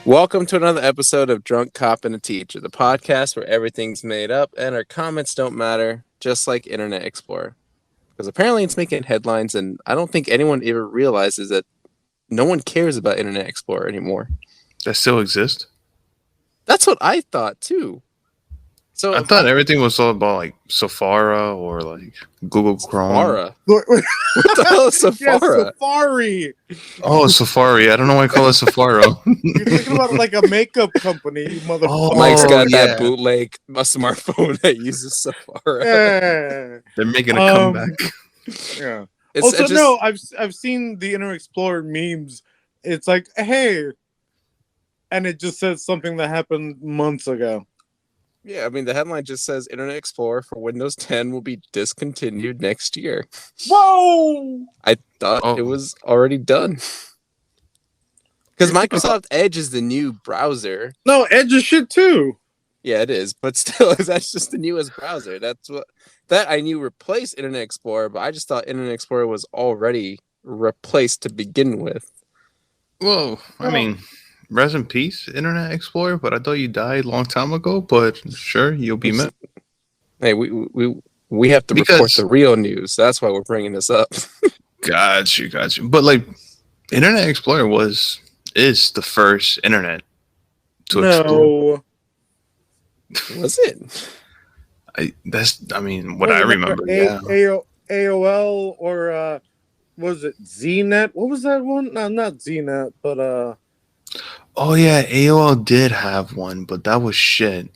Welcome to another episode of Drunk Cop and a Teacher, the podcast where everything's made up and our comments don't matter, just like Internet Explorer. Because apparently it's making headlines, and I don't think anyone ever realizes that no one cares about Internet Explorer anymore. That still exists? That's what I thought too. So I thought everything was all about like Safari or like Google Chrome. Safari. What the hell is Safari? Yeah, Safari. Oh, Safari. I don't know why I call it Safari. You're thinking about like a makeup company, you motherfucker. Oh, Mike's got yeah. that bootleg a smartphone that uses Safari. Yeah. They're making a comeback. Yeah. It's No, I've seen the Internet Explorer memes. It's like, hey, and it just says something that happened months ago. Yeah, I mean, the headline just says Internet Explorer for Windows 10 will be discontinued next year. Whoa! I thought it was already done. Because Microsoft Edge is the new browser. No, Edge is shit too. Yeah, it is. But still, that's just the newest browser. That I knew replaced Internet Explorer, but I just thought Internet Explorer was already replaced to begin with. Whoa. I mean, rest in peace, Internet Explorer, but I thought you died a long time ago, but sure, you'll be met. Hey, we have to report the real news. That's why we're bringing this up. Got you. But like, Internet Explorer is the first internet to explore. Was it? I remember. Yeah. AOL or was it ZNet? What was that one? No, not ZNet, but Oh yeah, AOL did have one, but that was shit.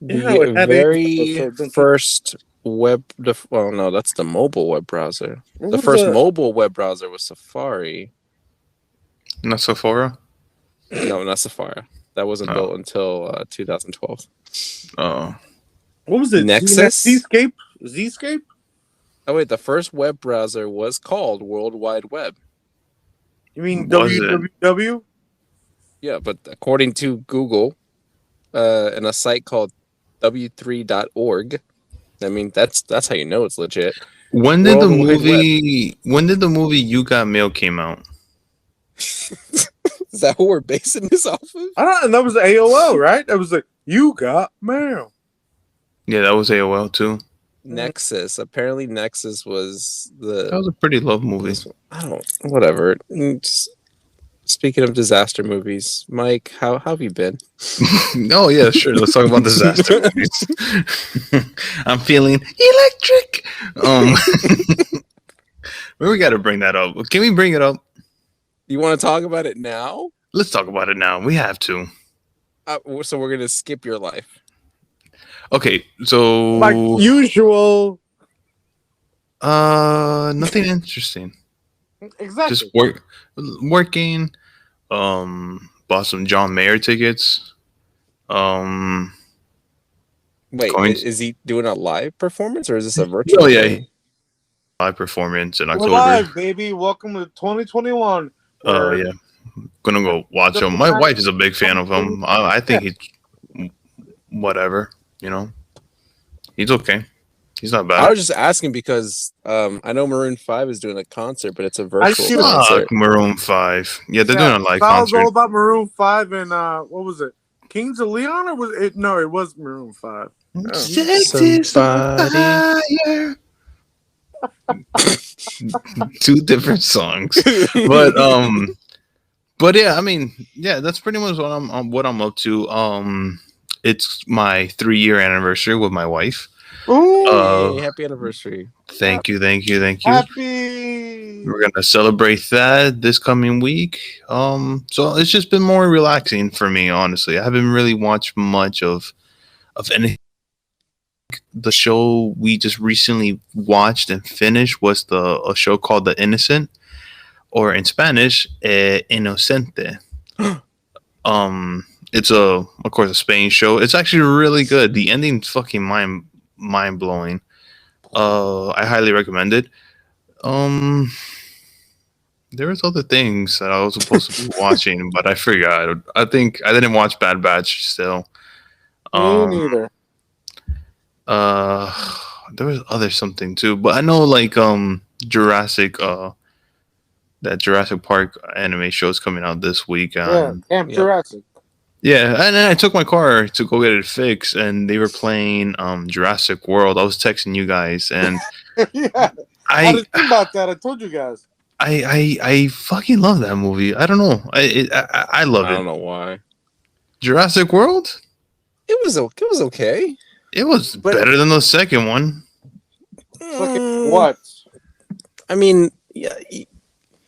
The very first well, no, that's the mobile web browser. The first mobile web browser was Safari. Not Safari? No, not Safari. That wasn't built until 2012. Oh. What was it? Nexus? Zscape? Oh wait, the first web browser was called World Wide Web. You mean www? Yeah, but according to Google, and a site called w3.org, I mean that's how you know it's legit. When did the movie You Got Mail came out? Is that what we're basing this off of? I don't know. And that was AOL, right? That was like You Got Mail. Yeah, that was AOL too. Nexus. Apparently, Nexus was that was a pretty love movie. Whatever. Speaking of disaster movies, Mike, how have you been? Oh yeah, sure. Let's talk about disaster movies. I'm feeling electric. We got to bring that up. Can we bring it up? You want to talk about it now? Let's talk about it now. We have to. So we're gonna skip your life. Okay, so like usual. Nothing interesting. Exactly. Just working. Bought some John Mayer tickets. Wait, is he doing a live performance or is this a virtual? Oh yeah, live performance in October. We're live, baby. Welcome to 2021. Oh yeah, gonna go watch him. My wife is a big fan of him. I think he's whatever. You know, he's okay. He's not bad. I was just asking because I know Maroon 5 is doing a concert, but it's a virtual concert. Maroon 5. Yeah, they're doing a live concert. I was all about Maroon 5 and what was it? Kings of Leon or was it? No, it was Maroon 5. Somebody. Two different songs, but yeah, I mean, yeah, that's pretty much what I'm up to. It's my 3-year anniversary with my wife. Ooh, happy anniversary. Thank you. Happy. We're gonna celebrate that this coming week. So it's just been more relaxing for me, honestly. I haven't really watched much of anything. The show we just recently watched and finished was a show called The Innocent, or in Spanish, Inocente. It's of course a Spain show. It's actually really good. The ending's fucking mind blowing. I highly recommend it. There was other things that I was supposed to be watching, but I forgot. I think I didn't watch Bad Batch still. Me neither. There was other something too, but I know like Jurassic that Jurassic Park anime show is coming out this week. Yeah, Camp Yep. Jurassic. Yeah, and then I took my car to go get it fixed, and they were playing Jurassic World. I was texting you guys, and Yeah, I I didn't think about that. I told you guys. I fucking love that movie. I don't know, I love I it. don't know why. Jurassic World. It was okay. It was But- better than the second one. Look at Mm, what? I mean, yeah,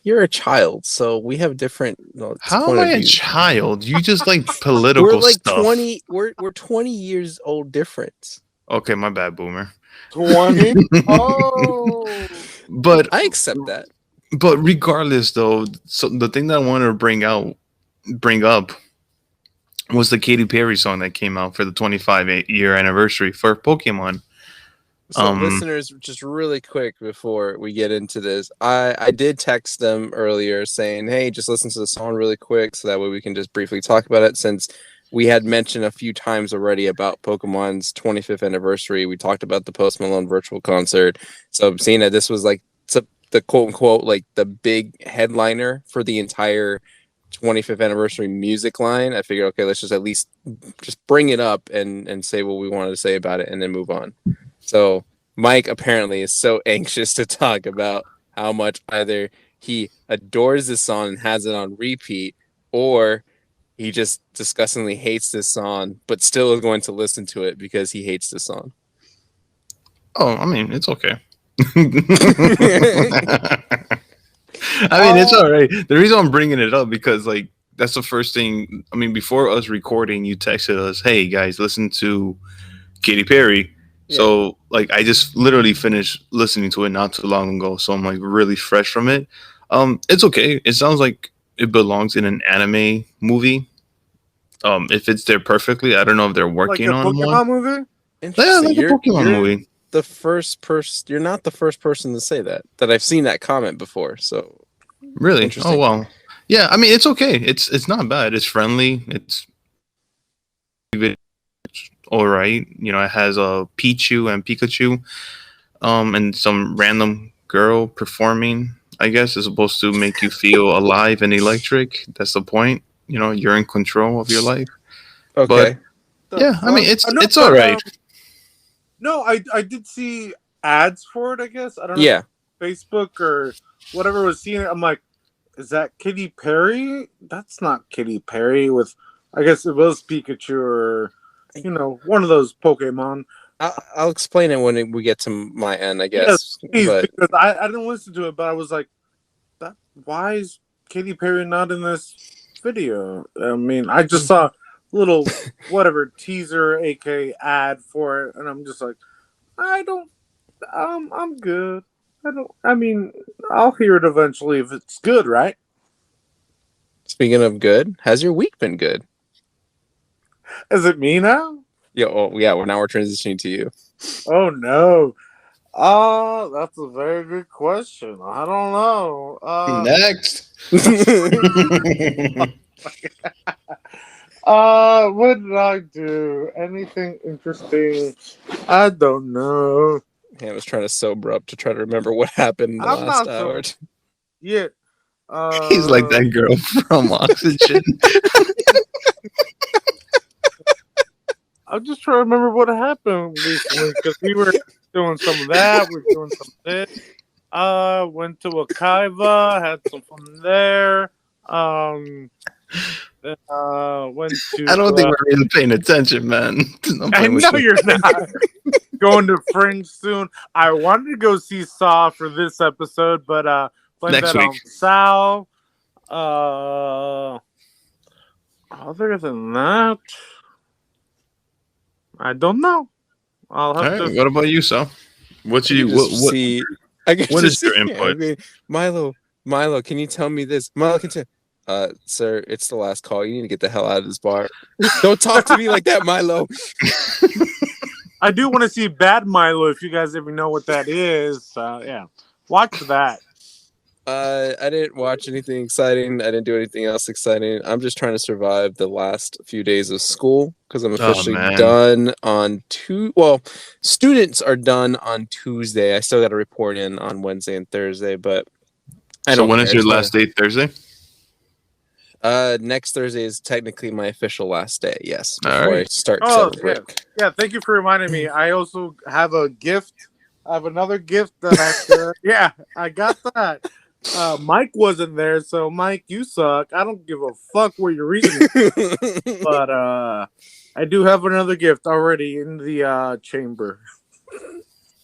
you're a child, so we have different. How point am of I a view. child? You just like political We're like stuff. 20. We're 20 years old difference. Okay, my bad, boomer. 20. Oh, But I accept that. But regardless, though, so the thing that I wanted to bring up was the Katy Perry song that came out for the 25-year anniversary for Pokemon. So listeners, just really quick before we get into this, I did text them earlier saying, hey, just listen to the song really quick so that way we can just briefly talk about it, since we had mentioned a few times already about Pokemon's 25th anniversary. We talked about the Post Malone virtual concert. So seeing that this was like the quote unquote like the big headliner for the entire 25th anniversary music line, I figured, okay, let's just at least just bring it up and say what we wanted to say about it and then move on. So Mike apparently is so anxious to talk about how much either he adores this song and has it on repeat, or he just disgustingly hates this song, but still is going to listen to it because he hates this song. Oh, I mean, it's okay. I mean, it's all right. The reason I'm bringing it up because, like, that's the first thing. I mean, before us recording, you texted us, "Hey guys, listen to Katy Perry." Yeah. So, like, I just literally finished listening to it not too long ago, so I'm like really fresh from it. It's okay. It sounds like it belongs in an anime movie. It fits there perfectly. I don't know if they're like working a on Pokemon one. movie? Yeah, Interesting. like a Pokemon movie. The first person. You're not the first person to say that I've seen that comment before. So Really? Interesting. Oh wow. Yeah, I mean it's okay. It's not bad. It's friendly. It's all right. You know, it has a Pichu and Pikachu, and some random girl performing. I guess is supposed to make you feel alive and electric. That's the point. You know, you're in control of your life. okay. Yeah, I mean it's No, it's all but, right. No, I did see ads for it, I guess. I don't know. Yeah. Facebook or whatever was seeing it. I'm like, is that Katy Perry? That's not Katy Perry with, I guess it was Pikachu or, you know, one of those Pokemon. I'll explain it when we get to my end, I guess. Please, But because I didn't listen to it, but I was like, that. Why is Katy Perry not in this video? I mean, I just saw a little whatever teaser, aka ad for it, and I'm just like, I don't. I'm good. I mean, I'll hear it eventually if it's good, right? speaking of good, has your week been good? Is it me now? Yeah. Oh, yeah. Well, now we're transitioning to you. Oh no. That's a very good question. I don't know. Next. What did I do? Anything interesting? I don't know. I was trying to sober up to try to remember what happened in the I'm last not hour. Yeah. He's like that girl from Oxygen. I'm just trying to remember what happened recently because we were doing some of that. We were doing some of this. Went to Akiva, had some fun there. Went to. I don't think we're really paying attention, man. I know you're not. Going to Fringe soon. I wanted to go see Saw for this episode, but blame Next that on week. Sal. Other than that, I don't know. I'll All have right. to. What about you, Sal? What you Just what? see. I can what just is your see- input? I mean, Milo, can you tell me this? Milo, can you? Sir, it's the last call. You need to get the hell out of this bar. Don't talk to me like that, Milo. I do want to see Bad Milo if you guys ever know what that is. Yeah, watch that. I didn't watch anything exciting. I didn't do anything else exciting. I'm just trying to survive the last few days of school because I'm officially man. done on Well, students are done on Tuesday. I still got to report in on Wednesday and Thursday, but I So don't when care. is your It's last date? Thursday? next Thursday is technically my official last day. Yes, All before I right. start Oh celebrate. yeah. Thank you for reminding me. I also have a gift. I have another gift that I have yeah, I got that. Mike wasn't there, so Mike, you suck. I don't give a fuck where your reasoning, but I do have another gift already in the chamber.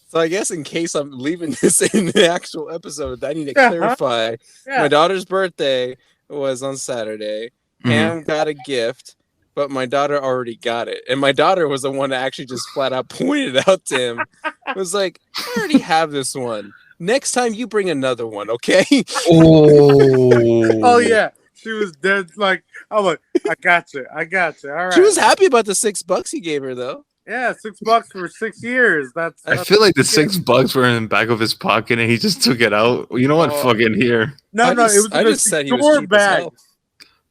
So I guess in case I'm leaving this in the actual episode, I need to Yeah, clarify. yeah. My daughter's birthday was on Saturday. Mhm. Ham got a gift, but my daughter already got it. And my daughter was the one that actually just flat out pointed out to him. It was like, I already have this one. Next time you bring another one, okay? Oh. Oh yeah, she was dead. Like I'm like, I got you. All right. She was happy about the $6 he gave her though. Yeah, $6 for 6 years. I feel like the $6 were in the back of his pocket and he just took it out. You know what? Oh, Fucking here. No, I it was I in a just said he was secure cheap as bag. hell.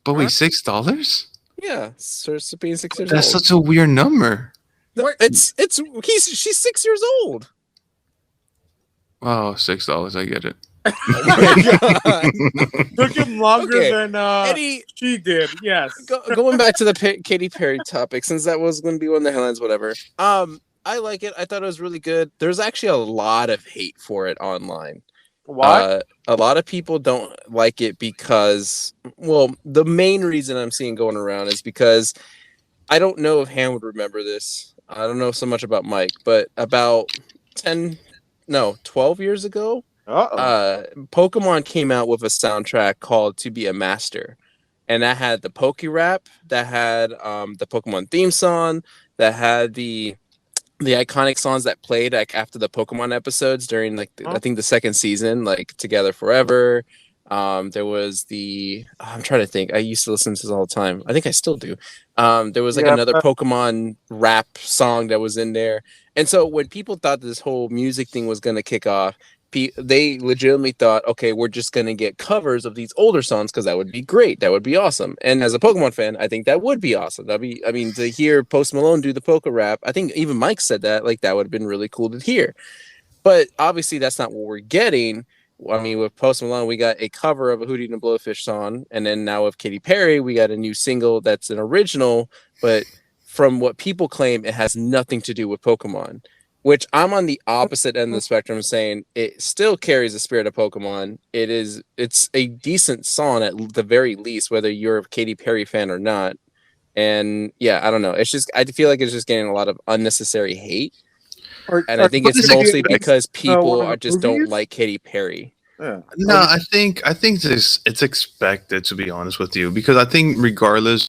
But wait, Huh? $6? Yeah, Sir being 6 years That's old. such a weird number. No, she's 6 years old. Oh, $6. I get it. Oh my god. Took him longer Okay, than Eddie, she did. Yes. going back to the Katy Perry topic, since that was going to be one of the headlines, whatever. I like it. I thought it was really good. There's actually a lot of hate for it online. Why? A lot of people don't like it because, well, the main reason I'm seeing going around is because I don't know if Han would remember this. I don't know so much about Mike, but about 12 years ago, Pokemon came out with a soundtrack called "To Be a Master," and that had the Poke Rap, that had the Pokemon theme song, that had the iconic songs that played like after the Pokemon episodes during like I think the second season, like "Together Forever." There was I'm trying to think. I used to listen to this all the time. I think I still do. There was like another Pokemon rap song that was in there. And so when people thought this whole music thing was going to kick off, they legitimately thought, okay, we're just going to get covers of these older songs because that would be great. That would be awesome. And as a Pokemon fan, I think that would be awesome. I mean, to hear Post Malone do the Poke Rap, I think even Mike said that, like, that would have been really cool to hear. But obviously, that's not what we're getting. I mean, with Post Malone, we got a cover of a Hootie and the Blowfish song, and then now with Katy Perry, we got a new single that's an original, but from what people claim, it has nothing to do with Pokemon. Which I'm on the opposite end of the spectrum, saying it still carries the spirit of Pokemon. It's a decent song at the very least, whether you're a Katy Perry fan or not. And yeah, I don't know. It's just I feel like it's just getting a lot of unnecessary hate. And I think it's mostly because people just don't like Katy Perry. Yeah. No, I think it's expected, to be honest with you, because I think regardless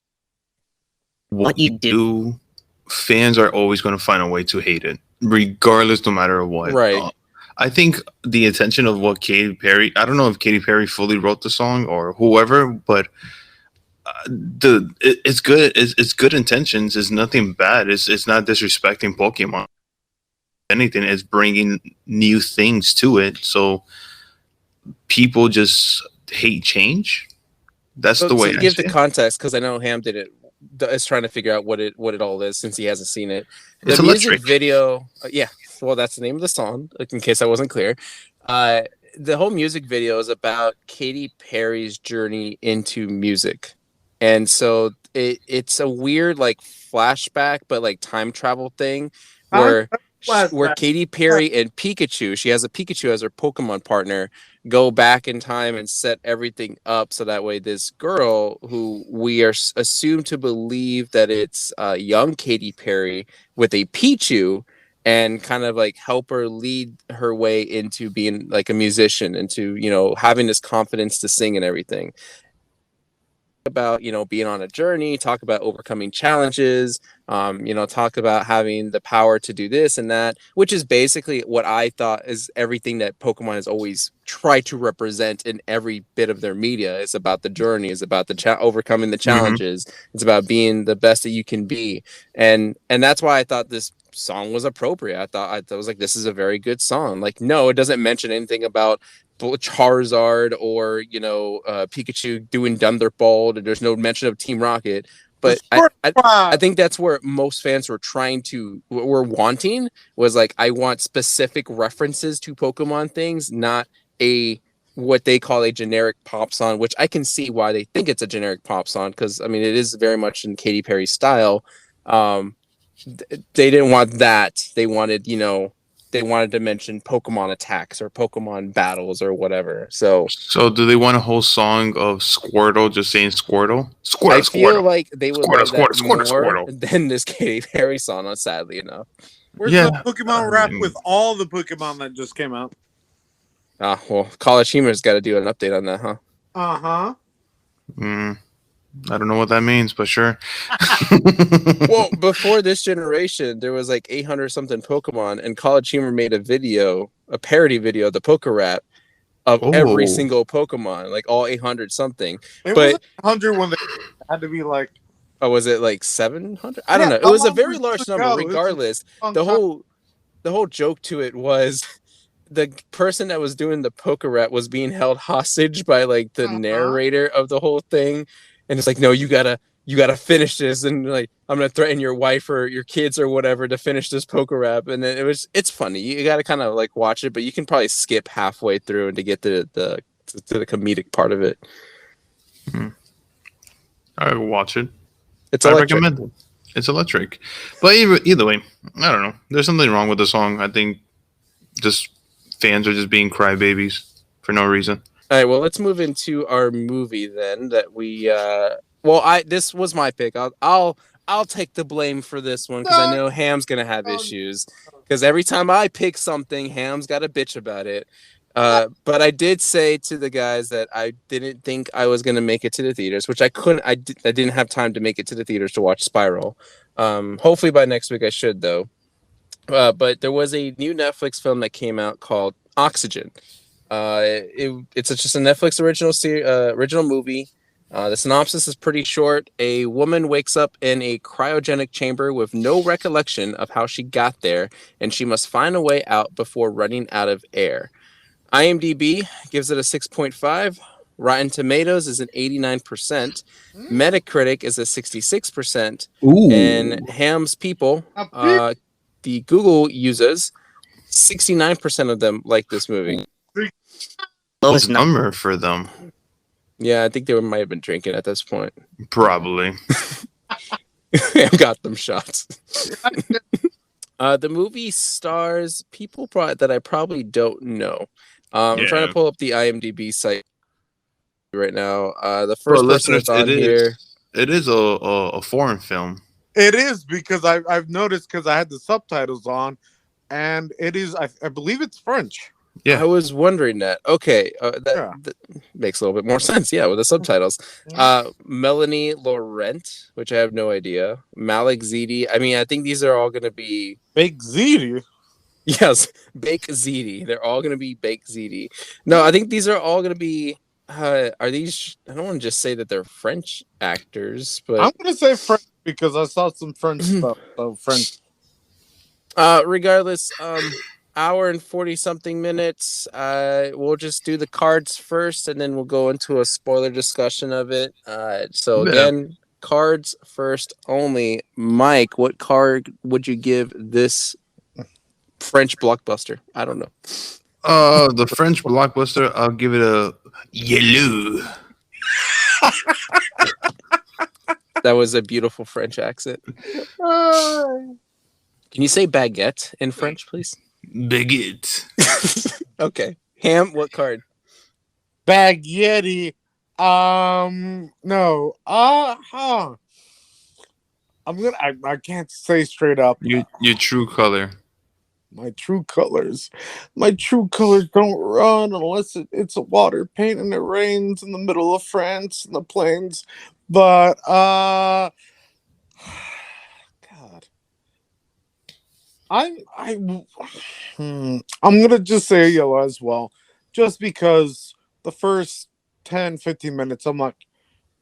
what you do, fans are always going to find a way to hate it, regardless, no matter what. Right. I think the intention of what Katy Perry, I don't know if Katy Perry fully wrote the song or whoever, but it's good. It's good intentions. It's nothing bad. It's not disrespecting Pokemon. Anything, is bringing new things to it. So people just hate change. That's the way. To give the context, because I know Ham did it. Is trying to figure out what it all is since he hasn't seen it. The It's music electric. video, yeah. Well, that's the name of the song. In case I wasn't clear, the whole music video is about Katy Perry's journey into music, and so it's a weird like flashback, but like time travel thing where Katy Perry and Pikachu, she has a Pikachu as her Pokemon partner, go back in time and set everything up so that way this girl, who we are assumed to believe that it's young Katy Perry with a Pichu, and kind of like help her lead her way into being like a musician, into, you know, having this confidence to sing and everything. About, you know, being on a journey, talk about overcoming challenges, you know, talk about having the power to do this and that, which is basically what I thought is everything that Pokemon has always tried to represent in every bit of their media. It's about the journey, it's about the overcoming the challenges, it's about being the best that you can be, and that's why I thought this song was appropriate. I thought was like, this is a very good song. Like, no, it doesn't mention anything about Charizard or, you know, Pikachu doing Thunderbolt. There's no mention of Team Rocket, but I think that's where most fans were wanting, was like, I want specific references to Pokemon things, not a what they call a generic pop song, which I can see why they think it's a generic pop song, because I mean it is very much in Katy Perry's style. They didn't want that. They wanted, they wanted to mention Pokemon attacks or Pokemon battles or whatever. So So do they want a whole song of Squirtle just saying Squirtle? I Squirtle, feel Squirtle. like they would Squirtle, love that Squirtle, Squirtle, more Squirtle. than this Katy Perry song, sadly enough. Where's Yeah, the Pokemon I rap mean- with all the Pokemon that just came out? Well, College Humor's got to do an update on that, huh? Uh-huh. I don't know what that means, but sure. Well, before this generation, there was like 800 something Pokemon, and College Humor made a parody video, the Poke Rap, of every Oh. single Pokemon, like all 800 something. It But- was 100 when they had to be like... Oh, was it like 700? I don't Yeah, know. It how was a long very was large it number. ago? It's a Regardless, long the time. whole joke to it was the person that was doing the Poke Rap was being held hostage by like the Uh-huh. narrator of the whole thing, and it's like, no, you gotta finish this, and like I'm gonna threaten your wife or your kids or whatever to finish this Poke Rap. And then it's funny. You gotta kind of like watch it, but you can probably skip halfway through and to get to the comedic part of it. I will watch it. It's I electric. recommend it. It's electric. But either way, I don't know. There's something wrong with the song. I think just fans are just being crybabies for no reason. All right, well, let's move into our movie then. That we, this was my pick. I'll take the blame for this one because I know Ham's gonna have issues. Because every time I pick something, Ham's got a bitch about it. But I did say to the guys that I didn't think I was gonna make it to the theaters, which I couldn't. I didn't have time to make it to the theaters to watch Spiral. Hopefully by next week I should though. But there was a new Netflix film that came out called Oxygen. It's just a Netflix original movie. The synopsis is pretty short. A woman wakes up in a cryogenic chamber with no recollection of how she got there, and she must find a way out before running out of air. IMDb gives it a 6.5. Rotten Tomatoes is an 89%. Metacritic is a 66%. Ooh. And Ham's people, the Google users, 69% of them like this movie. Lowest number for them. Yeah, I think they might have been drinking at this point. Probably. Ham got them shots. The movie stars people that I probably don't know. I'm trying to pull up the IMDb site right now. The first person that's on here. It is a foreign film. It is, because I've noticed, because I had the subtitles on, and it is, I believe it's French. Yeah. I was wondering that. Okay, that makes a little bit more sense. Yeah, with the subtitles. Melanie Laurent, which I have no idea. Malik Zedi. I mean, I think these are all going to be Bake Ziti. Yes, Bake Ziti. They're all going to be Bake Ziti. No, I think these are all going to be. Are these? I don't want to just say that they're French actors, but I'm going to say French because I saw some French stuff. So French. Regardless, hour and 40 something minutes. We'll just do the cards first, and then we'll go into a spoiler discussion of it. So again, cards first only. Mike, what card would you give this French blockbuster? I don't know. The French blockbuster, I'll give it a yellow. That was a beautiful French accent. Can you say baguette in French, please? Baguette. Okay. Ham, what card? Baguette. No. I can't say straight up. Your true color. My true colors. My true colors don't run unless it's a water paint and it rains in the middle of France in the plains. But God. I'm gonna just say yellow as well. Just because the first 10, 15 minutes I'm like,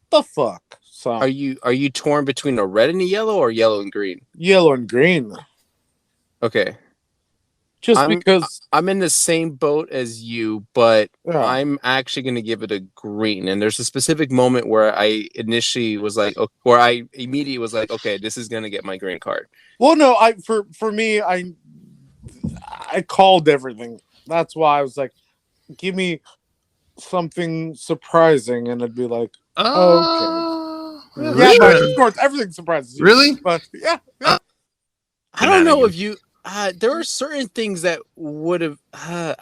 the fuck? So Are you torn between a red and a yellow or yellow and green? yellow and green. Okay. Just because I'm in the same boat as you, but Yeah. I'm actually going to give it a green. And there's a specific moment where I initially was like, where I immediately was like, okay, this is going to get my green card. Well, no, for me, I called everything. That's why I was like, give me something surprising, and it'd be like, okay, yeah, Really? Mike. Of course, everything surprises you. Really? But yeah, Uh, I don't know if Shenanigans. you. There are certain things that would have.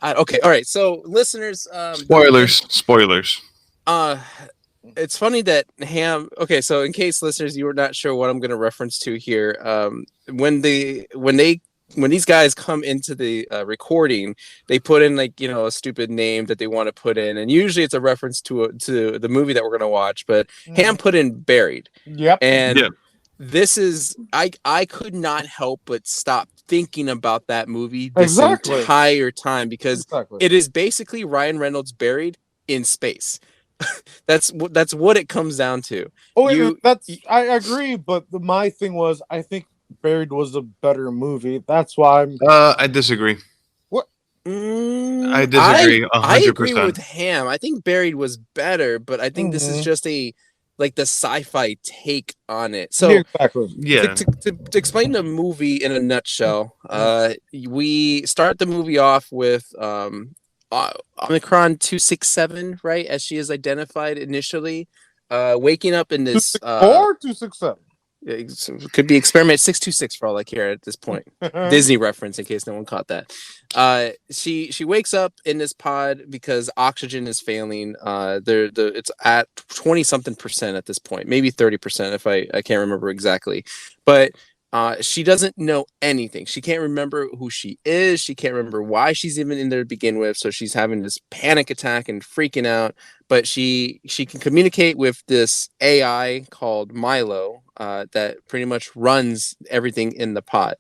Okay, all right. So, listeners, Spoilers. uh, it's funny that Ham. Okay, so in case listeners, you were not sure what I'm going to reference to here. When these guys come into the recording, they put in like a stupid name that they want to put in, and usually it's a reference to the movie that we're going to watch. But Ham put in Buried, yep, and Yeah. this is I could not help but stop thinking about that movie this exactly, entire time because exactly. it is basically Ryan Reynolds buried in space. That's what it comes down to. Oh, You, I agree, but my thing was, I think Buried was a better movie. That's why I'm. I disagree. What? I I disagree a I hundred agree with percent. Ham. I think Buried was better, but I think this is Mhm. just a like the sci-fi take on it. Yeah, So exactly. Yeah. to explain the movie in a nutshell, we start the movie off with Omicron 267, right, as she is identified initially, waking up in this 264, 267. it could be experiment 626 for all I care at this point. Disney reference in case no one caught that. She wakes up in this pod because oxygen is failing. It's at 20 something percent at this point, maybe 30% if I can't remember exactly. But she doesn't know anything. She can't remember who she is. She can't remember why she's even in there to begin with. So she's having this panic attack and freaking out. But she can communicate with this AI called Milo that pretty much runs everything in the pod.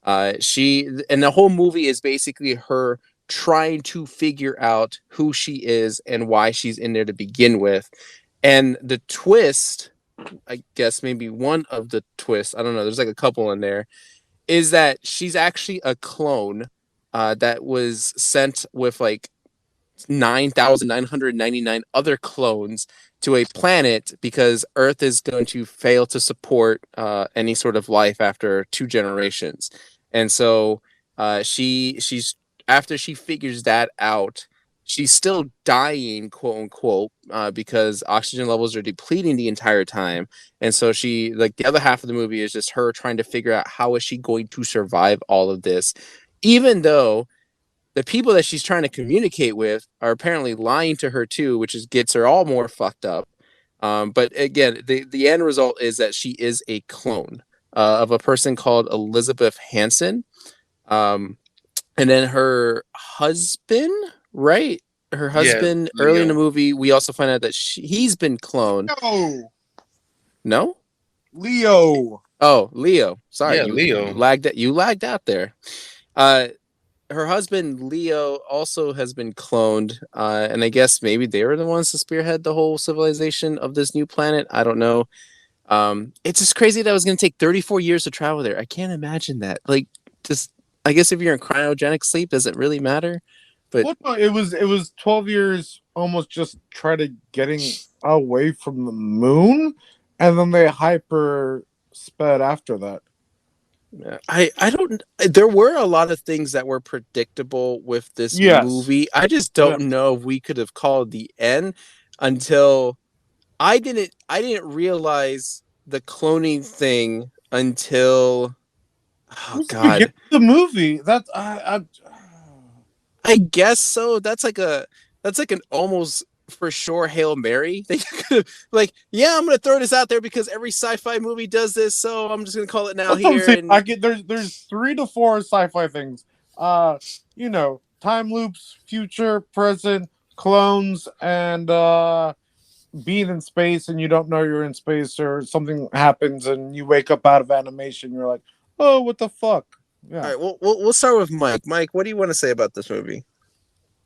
And the whole movie is basically her trying to figure out who she is and why she's in there to begin with. And the twist, I guess maybe one of the twists, I don't know, there's like a couple in there, is that she's actually a clone that was sent with like 9,999 other clones to a planet because Earth is going to fail to support any sort of life after 2 generations. And so she's after she figures that out, she's still dying, quote unquote, because oxygen levels are depleting the entire time. And so she, like, the other half of the movie is just her trying to figure out how is she going to survive all of this, even though the people that she's trying to communicate with are apparently lying to her too, which gets her all more fucked up. But again, the end result is that she is a clone of a person called Elizabeth Hansen. Um, and then her husband, right? Her Yeah. husband, early in the Leo. movie, we also find out that he's been cloned. No, No? Leo. Oh, Leo. Sorry, Yeah, you Leo. lagged out there. Uh, her husband Leo also has been cloned, and I guess maybe they were the ones to spearhead the whole civilization of this new planet. I don't know. It's just crazy that it was going to take 34 years to travel there. I can't imagine that. Like, just I guess if you're in cryogenic sleep, does it really matter? But What? No, it was 12 years, almost just try to getting away from the moon, and then they hyper sped after that. I don't. There were a lot of things that were predictable with this Yes. movie. I just Yeah. don't know if we could have called the end until I didn't realize the cloning thing until It oh was the beginning god. of the movie. That's I guess so. That's like an almost for sure Hail Mary. They could have like, yeah, I'm gonna throw this out there because every sci-fi movie does this, so I'm just gonna call it now that's what I'm here. saying. I And get there's 3 to 4 sci-fi things. Time loops, future, present, clones, and being in space and you don't know you're in space, or something happens and you wake up out of animation. You're like, oh, what the fuck? all Yeah. right, we'll start with Mike. Mike, what do you want to say about this movie?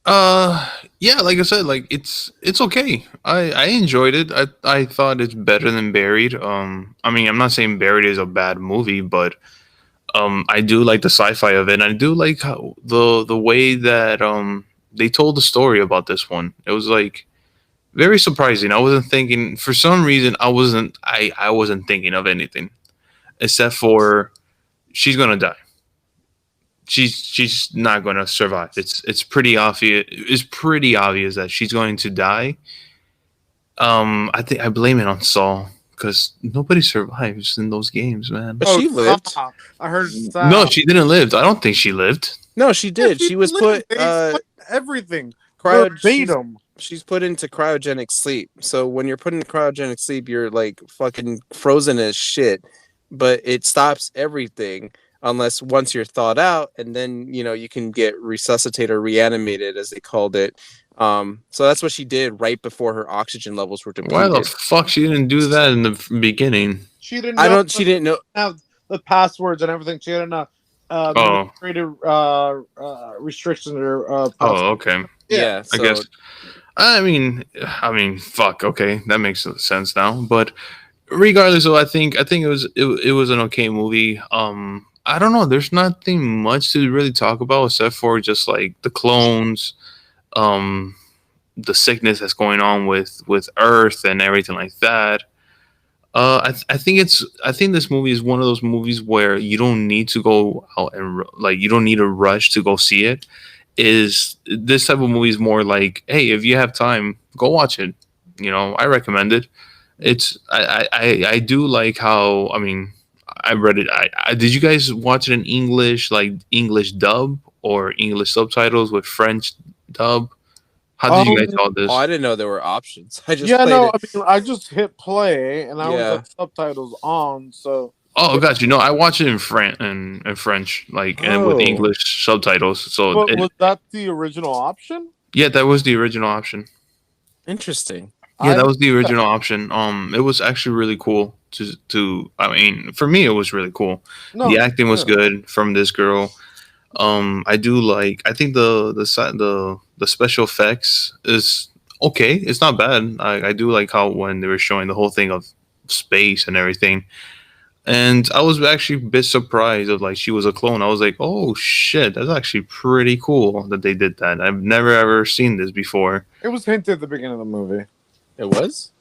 Yeah, like I said, like it's okay. I enjoyed it. I thought it's better than Buried. I mean, I'm not saying Buried is a bad movie, but I do like the sci-fi of it. And I do like how the way that they told the story about this one. It was like very surprising. I wasn't thinking for some reason. I wasn't thinking of anything except for she's gonna die. she's not going to survive. It's pretty obvious. It's pretty obvious that she's going to die. I think I blame it on Saul because nobody survives in those games, man. But Oh, she lived. stop. I heard No, stop. she didn't live. I don't think she lived. No, she Yeah, did. She was lived. put They explained everything she's verbatim. put into cryogenic sleep. So when you're put into cryogenic sleep, you're like fucking frozen as shit. But it stops everything unless once you're thawed out, and then you can get resuscitated or reanimated, as they called it. So that's what she did right before her oxygen levels were Why the depleted. fuck she didn't do that in the beginning? She didn't I know. don't. She didn't know. Have the passwords and everything. She had Oh, administrative restrictions or passwords. oh, okay. Yeah. I So guess. I mean, fuck. Okay, that makes sense now. But regardless, of, I think it was an okay movie. I don't know. There's nothing much to really talk about except for just like the clones, um, the sickness that's going on with Earth and everything like that. I think this movie is one of those movies where you don't need to go out and like you don't need a rush to go see it. Is this type of movie is more like, hey, if you have time, go watch it. I recommend it. I do like how, I mean, I read it. I did you guys watch it in English, like English dub or English subtitles with French dub? How did you guys all this? oh, I didn't know there were options. I just Yeah, played no, it. I mean, I just hit play and I was Yeah. like subtitles on, so Oh, got you. No, I watch it in French, like, and with Oh. English subtitles. So but was that the original option? yeah, that was the original option. Interesting. Yeah, I that was the original option. It was actually really cool to. I mean, for me, it was really cool. no, The acting was yeah. good from this girl. I do like. I think the special effects is okay. It's not bad. I do like how when they were showing the whole thing of space and everything. And I was actually a bit surprised of like she was a clone. I was like, oh shit, that's actually pretty cool that they did that. I've never ever seen this before. It was hinted at the beginning of the movie. It was.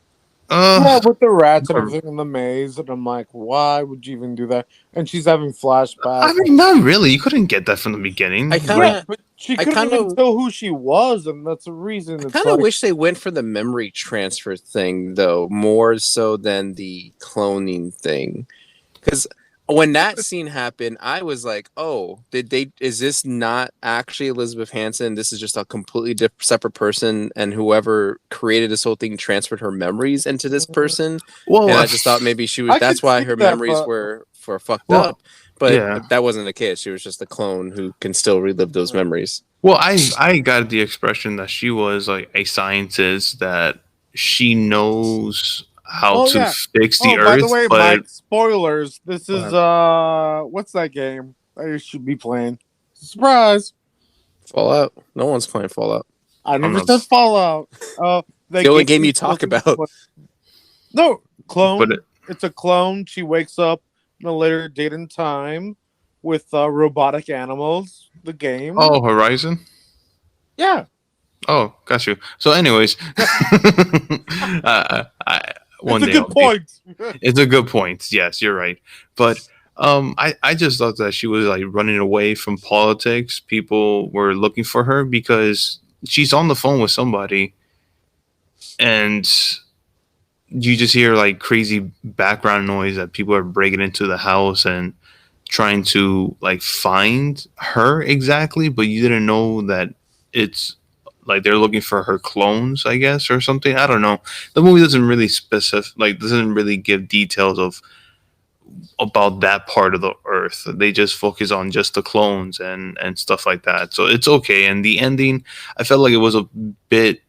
Yeah, with the rats and no. everything in the maze, and I'm like, why would you even do that? And she's having I flashbacks. mean, not really. You couldn't get that from the beginning. I Yeah, kinda- but she I couldn't even kinda- tell who she was, and that's the reason. I It's kind of like, wish they went for the memory transfer thing, though, more so than the cloning thing. Because when that scene happened, I was like, "Oh, is this not actually Elizabeth Hansen? This is just a completely separate person, and whoever created this whole thing transferred her memories into this person." Well, And I just thought maybe she was. I That's could why see her that, memories but- were fucked Well, up. But yeah. that wasn't the case. She was just a clone who can still relive those memories. Well, I got the expression that she was like a scientist that she knows how Oh, to yeah. fix the oh, earth. by the way, but Mike, spoilers. This is what's that game that you should be playing? Surprise! Fallout. No one's playing Fallout. I never not- said Fallout. The only game you talk about. No, clone. But It's a clone. She wakes up in a later date and time with robotic animals. The game. oh, Horizon. Yeah. Oh, got you. So, anyways, one It's a day good I'll be- point. It's a good point. Yes, you're right. But I just thought that she was like running away from politics. People were looking for her because she's on the phone with somebody, and you just hear like crazy background noise that people are breaking into the house and trying to like find her exactly, but you didn't know that it's like they're looking for her clones, I guess, or something. I don't know. The movie doesn't really doesn't really give details of about that part of the earth. They just focus on just the clones and stuff like that. So it's okay. And the ending, I felt like it was a bit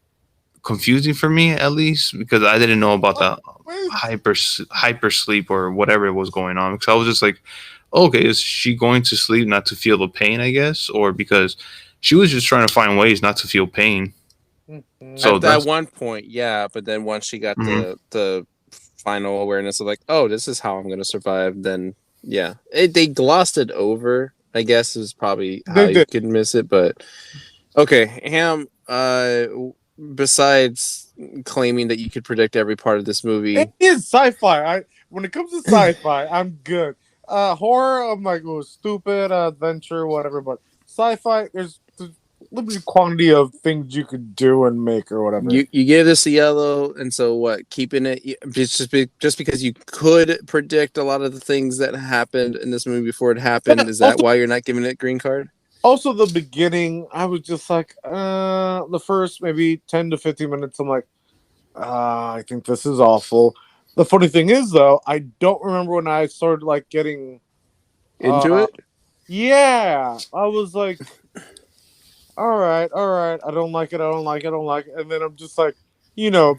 confusing for me, at least, because I didn't know about the hyper sleep or whatever was going on. Because I was just like, okay, is she going to sleep not to feel the pain, I guess, or because she was just trying to find ways not to feel pain. So At that's- that one point, yeah, but then once she got Mhm. the final awareness of like, oh, this is how I'm gonna survive, then yeah, they glossed it over. I guess is probably how They you did. could miss it, but okay, Ham. Besides claiming that you could predict every part of this movie, It is sci-fi. When it comes to sci-fi, I'm good. Horror, I'm like, oh, stupid, adventure, whatever. But sci-fi, there's limited quantity of things you could do and make or whatever. You give this a yellow, and so what? Keeping it just because you could predict a lot of the things that happened in this movie before it happened. Is that Also, why you're not giving it green card? also the beginning, I was just like, the first maybe 10 to 15 minutes, I'm like, I think this is awful. The funny thing is, though, I don't remember when I started like getting, Into uh, it? yeah, I was like, all right, I don't like it, I don't like it, I don't like it, and then I'm just like,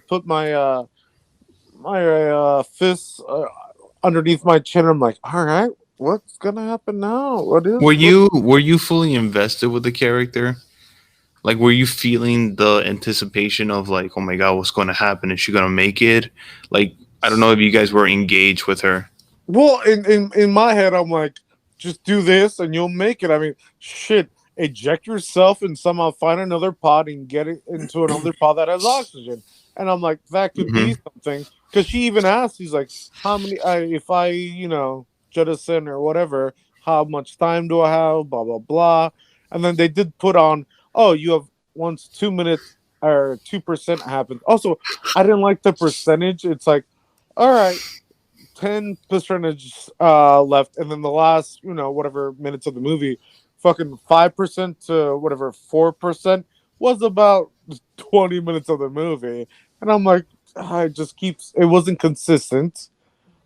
put my fists underneath my chin. I'm like, all right, what's gonna happen now? Were you fully invested with the character? Like, were you feeling the anticipation of like, oh my god, what's going to happen? Is she going to make it? Like, I don't know if you guys were engaged with her. Well, in my head, I'm like, just do this and you'll make it. I mean, shit, eject yourself and somehow find another pod and get it into another pod that has oxygen. And I'm like, that could Hmm. be something. Because she even asked, he's like, how many, if I, jettison or whatever, how much time do I have? Blah, blah, blah. And then they did put on, oh, you have once 2 minutes or 2% happens. Also, I didn't like the percentage. It's like, all right, 10% left, and then the last, whatever minutes of the movie, fucking 5% to whatever 4% was about 20 minutes of the movie, and I'm like, I just keeps it wasn't consistent.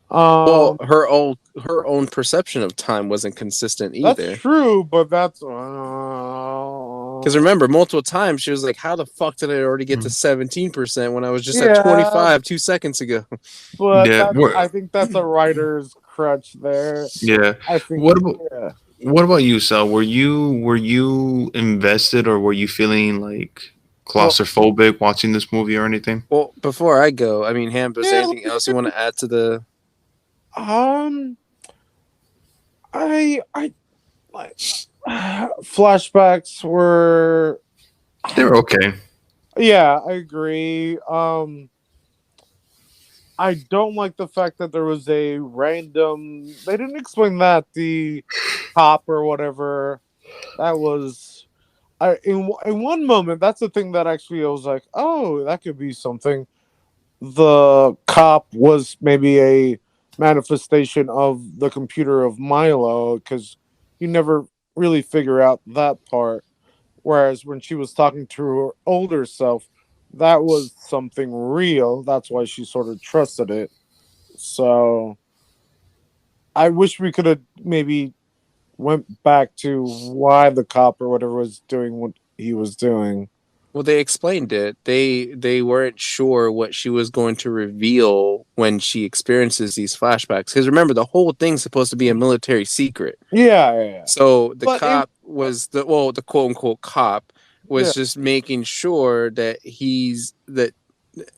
Well, Um, her own perception of time wasn't consistent that's either. true, but that's Because remember, multiple times she was like, "How the fuck did I already get to Mhm. 17% when I was just at yeah, 25 2 seconds ago?" but Yeah. I think that's a writer's crutch there. Yeah. I think, What about yeah. what about you, Sal? Were you invested, or were you feeling like Well, claustrophobic watching this movie or anything? well, before I go, I mean, Ham, is there Yeah, anything else you want to add to the? um, I like flashbacks were, They're okay. yeah, I agree. I don't like the fact that there was a random, they didn't explain that the cop or whatever that was, in one moment, that's the thing that actually I was like, oh, that could be something. The cop was maybe a manifestation of the computer of Milo, because you never really figure out that part. Whereas when she was talking to her older self, that was something real. That's why she sort of trusted it. So I wish we could have maybe went back to why the cop or whatever was doing what he was doing. Well, they explained it. They weren't sure what she was going to reveal when she experiences these flashbacks. Because remember, the whole thing's supposed to be a military secret. Yeah, yeah, yeah. So the But it, cop was the quote unquote cop yeah, was just making sure that he's that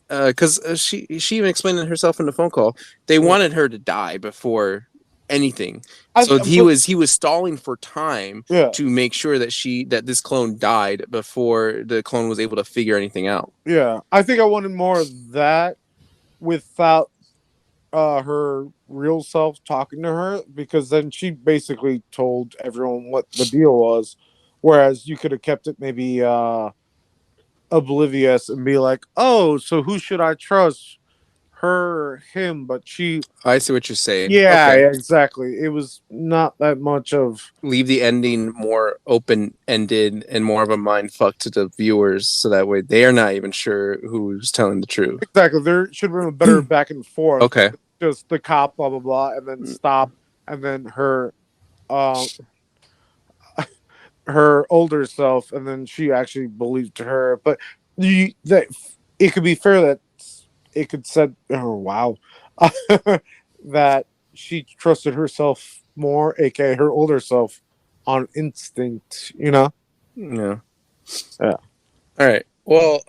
because she even explained it herself in the phone call. They yeah. wanted her to die before anything, I, so he but was stalling for time yeah, to make sure that this clone died before the clone was able to figure anything out. yeah. I think I wanted more of that without her real self talking to her, because then she basically told everyone what the deal was, whereas you could have kept it maybe oblivious and be like, oh, so who should I trust, her or him? But she, I see what you're saying. yeah, Okay, yeah, exactly, it was not that much of, leave the ending more open ended and more of a mind fuck to the viewers, so that way they are not even sure who's telling the truth. exactly, there should have been a better back and forth. Okay. Just the cop, blah blah blah, and then stop, and then um her older self, and then she actually believed her. But that it could be fair that it could said, oh wow, that she trusted herself more, aka her older self, on instinct. Yeah. Yeah, All right. Well,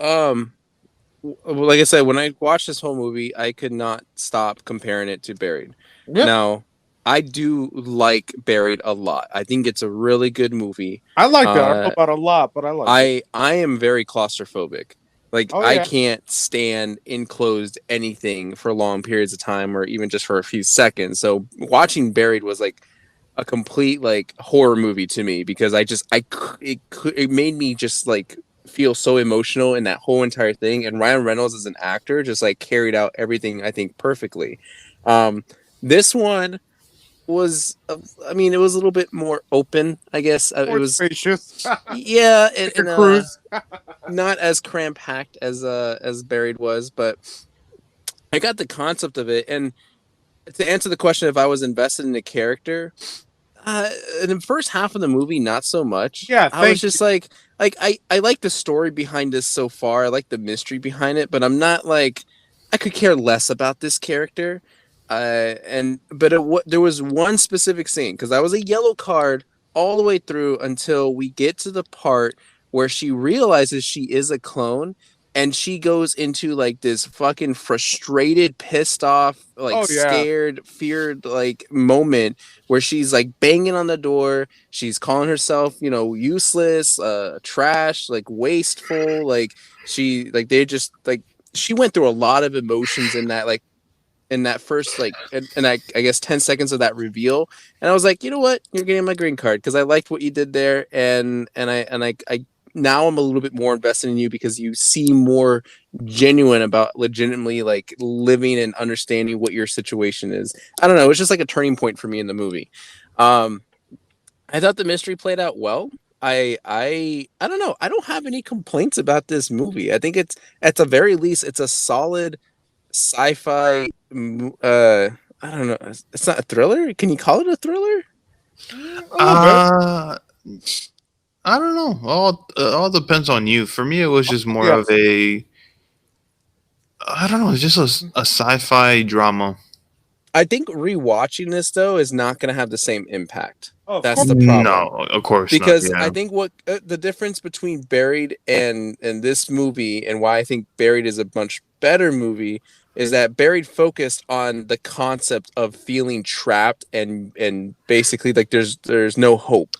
like I said, when I watched this whole movie, I could not stop comparing it to Buried. yeah. Now, I do like Buried a lot. I think it's a really good movie. I like that. I don't know Uh, about a lot, but I like it. I am very claustrophobic. Like, Oh, I yeah. can't stand enclosed anything for long periods of time or even just for a few seconds. So watching Buried was like a complete like horror movie to me because it made me just like feel so emotional in that whole entire thing. And Ryan Reynolds as an actor just like carried out everything I think perfectly. This one was, I mean, it was a little bit more open, I guess. It More was, spacious. yeah, Like a cruise. not as cram packed as Buried was, but I got the concept of it. And to answer the question, if I was invested in a character, in the first half of the movie, not so much. Yeah, I was thank just I like the story behind this so far. I like the mystery behind it, but I'm not like I could care less about this character. There was one specific scene because I was a yellow card all the way through until we get to the part where she realizes she is a clone and she goes into like this fucking frustrated, pissed off, like Oh, yeah. scared, feared like moment where she's like banging on the door. She's calling herself, useless, trash, like wasteful. Like they just like she went through a lot of emotions in that first like and I guess 10 seconds of that reveal. And I was like, you know what, you're getting my green card because I liked what you did there, and I now I'm a little bit more invested in you because you seem more genuine about legitimately like living and understanding what your situation is. I don't know, it's just like a turning point for me in the movie. I thought the mystery played out well. I don't know, I don't have any complaints about this movie. I think it's at the very least it's a solid sci-fi. I don't know. It's not a thriller. Can you call it a thriller? A little bit. I don't know. All depends on you. For me, it was just more Yeah. of a. I don't know. It's just a sci-fi drama. I think rewatching this though is not going to have the same impact. Oh, of That's course. the problem. No, of course not. Because Yeah. I think what the difference between Buried and this movie and why I think Buried is a much better movie is that Buried focused on the concept of feeling trapped and basically like there's no hope.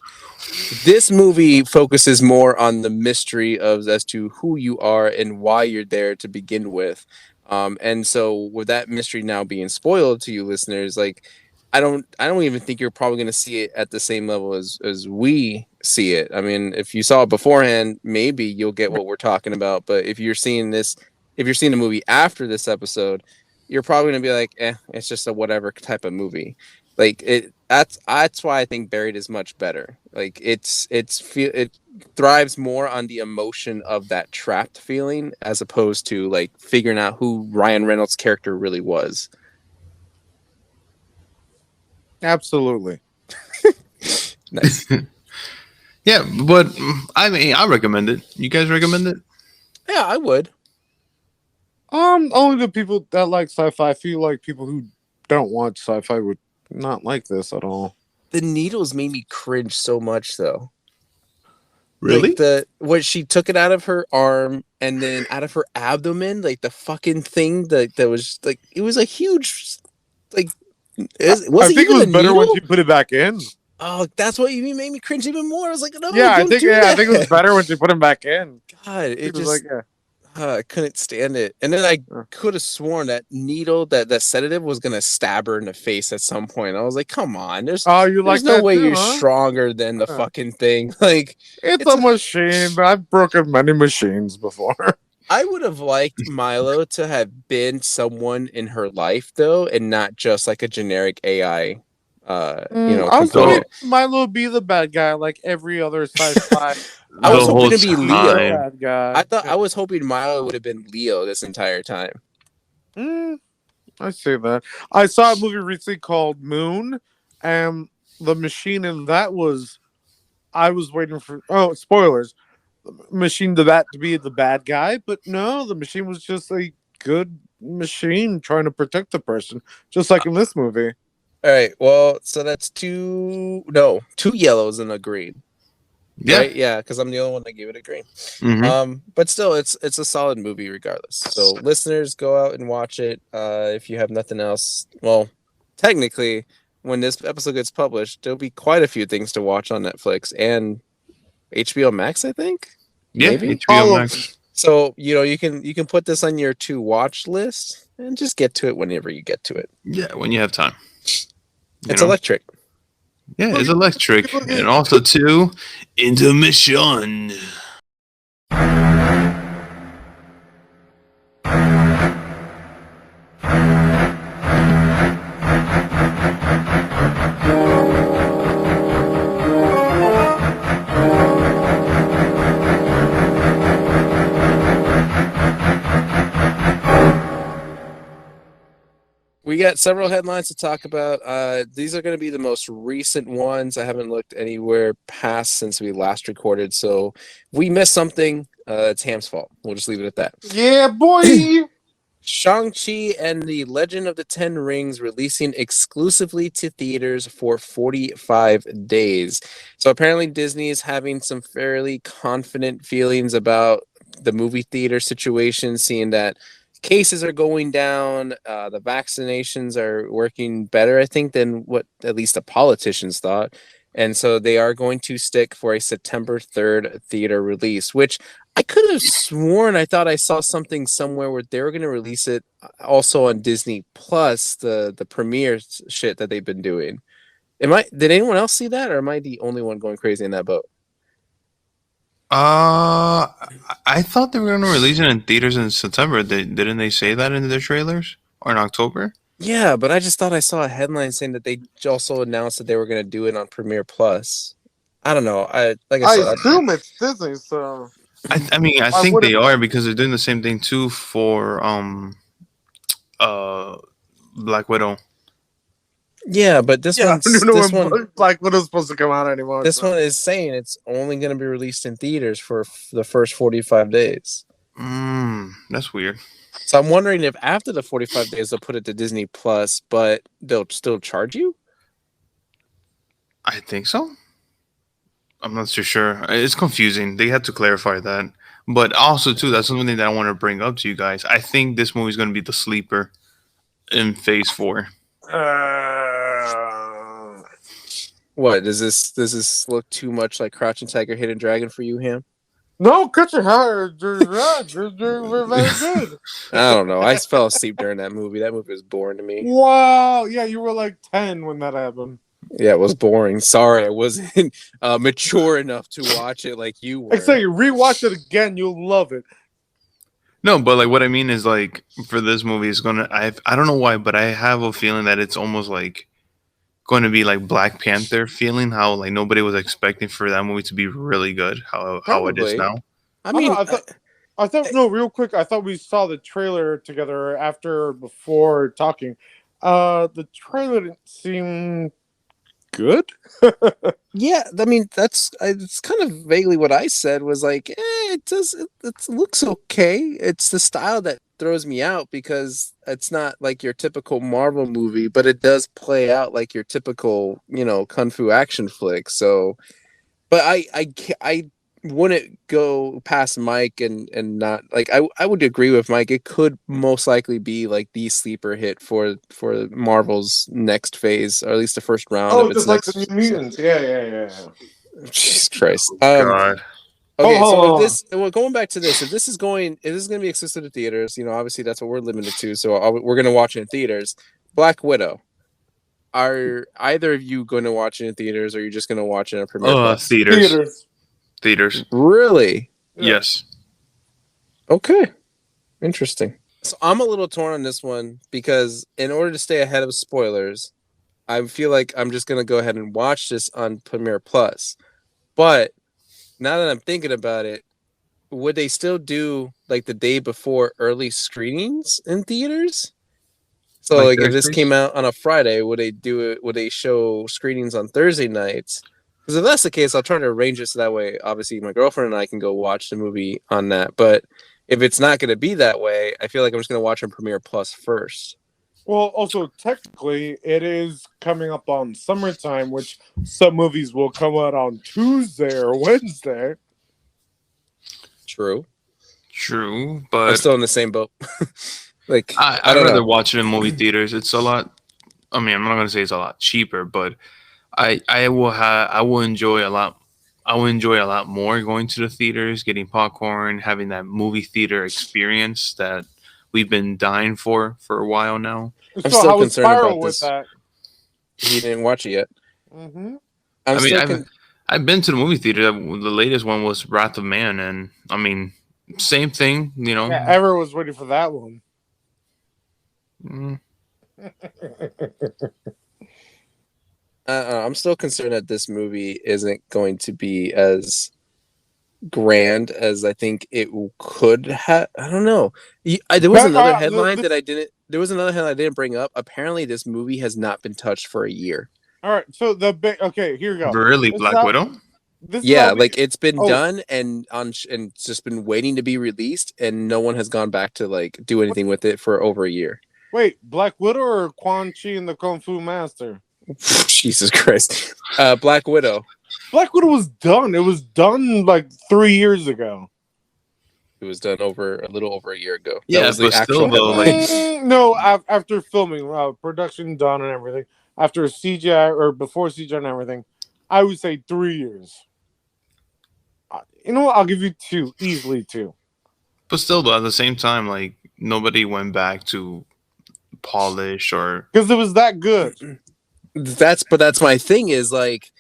This movie focuses more on the mystery of as to who you are and why you're there to begin with. And so with that mystery now being spoiled to you listeners, like I don't even think you're probably going to see it at the same level as we see it. I mean, if you saw it beforehand, maybe you'll get what we're talking about. But if you're seeing the movie after this episode, you're probably going to be like, it's just a whatever type of movie. Like it. That's why I think Buried is much better. Like it thrives more on the emotion of that trapped feeling as opposed to like figuring out who Ryan Reynolds' character really was. Absolutely. Nice. Yeah, but I mean, I recommend it. You guys recommend it? Yeah, I would. Only the people that like sci-fi. I feel like people who don't watch sci-fi would not like this at all. The needles made me cringe so much though. Really? Like what she took it out of her arm and then out of her abdomen, like the fucking thing that was like it was a huge like was I it think it even was a better needle? when she put it back in. Oh, that's what you made me cringe even more. I was like, no, Yeah, don't do I that. think it was better when she put him back in. God, She it was just like, yeah. I couldn't stand it. And then I Uh. could have sworn that needle, that sedative was gonna stab her in the face at some point. I was like, come on, Oh, you there's like no that way too, you're huh? stronger than the fucking thing. Like It's it's a machine, but I've broken many machines before. I would have liked Milo to have been someone in her life though, and not just like a generic AI I was hoping component. Milo would be the bad guy, like every other sci-fi. I The was whole hoping to be The Leo. time. bad guy. I thought I was hoping Milo would have been Leo this entire time. I see that. I saw a movie recently called Moon, and the machine in that was. I was waiting for. Oh, spoilers! Machine to that to be the bad guy, but no, the machine was just a good machine trying to protect the person, just like in this movie. All right, well, so that's two yellows and a green. Yeah. Right? Yeah, because I'm the only one that gave it a green. But still, it's a solid movie regardless. So listeners, go out and watch it. If you have nothing else, well, technically, when this episode gets published, there'll be quite a few things to watch on Netflix and HBO Max. I think Yeah. maybe. HBO All of Max. So you can put this on your to watch list and just get to it whenever you get to it. Yeah, when you have time. You It's know? electric. Yeah, Look it's at- electric. look And at- also, too, intermission. We got several headlines to talk about. These are going to be the most recent ones. I haven't looked anywhere past since we last recorded. So if we missed something, it's Ham's fault. We'll just leave it at that. Yeah, boy. Shang-Chi and the Legend of the Ten Rings releasing exclusively to theaters for 45 days. So apparently Disney is having some fairly confident feelings about the movie theater situation, seeing that cases are going down, the vaccinations are working better, I think, than what at least the politicians thought. And so they are going to stick for a September 3rd theater release, which I could have sworn I thought I saw something somewhere where they were going to release it also on Disney Plus, the premiere shit that they've been doing. Did anyone else see that, or am I the only one going crazy in that boat? I thought they were going to release it in theaters in September. Didn't they say that in their trailers? Or in October? Yeah, but I just thought I saw a headline saying that they also announced that they were going to do it on Premiere Plus. I don't know. Like I I said, assume it's Disney, so I mean, I I think they wouldn't. are because they're doing the same thing too for uh Black Widow. yeah, but this Yeah, I don't even know this when one Black Widow's supposed to come out anymore. this so. one is saying it's only going to be released in theaters for the first 45 days. That's weird. So I'm wondering if after the 45 days they'll put it to Disney Plus, but they'll still charge you? I think so. I'm not too sure. It's confusing. They had to clarify that. But also too, that's something that I want to bring up to you guys. I think this movie is going to be the sleeper in Phase 4. What does this look too much like Crouching Tiger, Hidden Dragon for you, Ham? No, cut your hair. We're very good. I don't know. I fell asleep during that movie. That movie was boring to me. Wow. Yeah, you were like 10 when that happened. Yeah, it was boring. Sorry, I wasn't mature enough to watch it like you were. I say, rewatch it again. You'll love it. No, but like what I mean is like for this movie, it's gonna. I don't know why, but I have a feeling that it's almost like going to be like Black Panther feeling. How like nobody was expecting for that movie to be really good. How it is Probably. now. I I don't mean, know, I thought no, real quick. I thought we saw the trailer together after or before talking. The trailer didn't seem good. yeah. I mean, it's kind of vaguely what I said was like, it looks okay. It's the style that throws me out because it's not like your typical Marvel movie, but it does play out like your typical, kung fu action flick. So, but I wouldn't go past Mike and not like I would agree with Mike. It could most likely be like the sleeper hit for Marvel's next phase, or at least the first round of Oh, its just like next. the New Mutants. Yeah. Jesus Christ. God. Okay, so Oh. going back to this, if this is going to be exclusive to theaters, obviously that's what we're limited to. So we're going to watch it in theaters. Black Widow. Are either of you going to watch it in theaters, or are you just going to watch it on Premiere Plus? Theaters. Really? Yeah. Yes. Okay. Interesting. So I'm a little torn on this one because in order to stay ahead of spoilers, I feel like I'm just going to go ahead and watch this on Premiere Plus. But now that I'm thinking about it, would they still do like the day before early screenings in theaters? So like if this came out on a Friday, would they do it? Would they show screenings on Thursday nights? Because if that's the case, I'll try to arrange it so that way, obviously, my girlfriend and I can go watch the movie on that. But if it's not going to be that way, I feel like I'm just going to watch on Premiere Plus first. Well, also technically, it is coming up on summertime, which some movies will come out on Tuesday or Wednesday. True, but I'm still in the same boat. Like I'd don't rather know. watch it in movie theaters. It's a lot. I mean, I'm not gonna say it's a lot cheaper, but I will enjoy a lot I would enjoy a lot more going to the theaters, getting popcorn, having that movie theater experience that we've been dying for a while now. I'm So still how was concerned about Spiral with this. that? He didn't watch it yet. Mm-hmm. I'm I mean, still I've been to the movie theater. The latest one was Wrath of Man, and I mean, same thing. You know, Yeah, everyone was waiting for that one. Mm, I'm still concerned that this movie isn't going to be as grand as I think it could have. I don't know. There was another headline that I didn't. There was another headline I didn't bring up. Apparently, this movie has not been touched for a year. All right, so okay, here we go. really, This is Black how- Widow. This is Yeah, how we- like it's been Oh. done and and it's just been waiting to be released, and no one has gone back to like do anything with it for over a year. Wait, Black Widow or Quan Chi and the Kung Fu Master? Jesus Christ. Black Widow. Black Widow was done. It was done like 3 years ago. It was done a little over a year ago. That Yeah, was the but still, actual though, headline. like, No, after filming, production done and everything, after CGI or before CGI and everything, I would say 3 years. You know what? I'll give you 2, easily 2. but still, though, at the same time, like nobody went back to polish or Because it was that good. That's my thing is like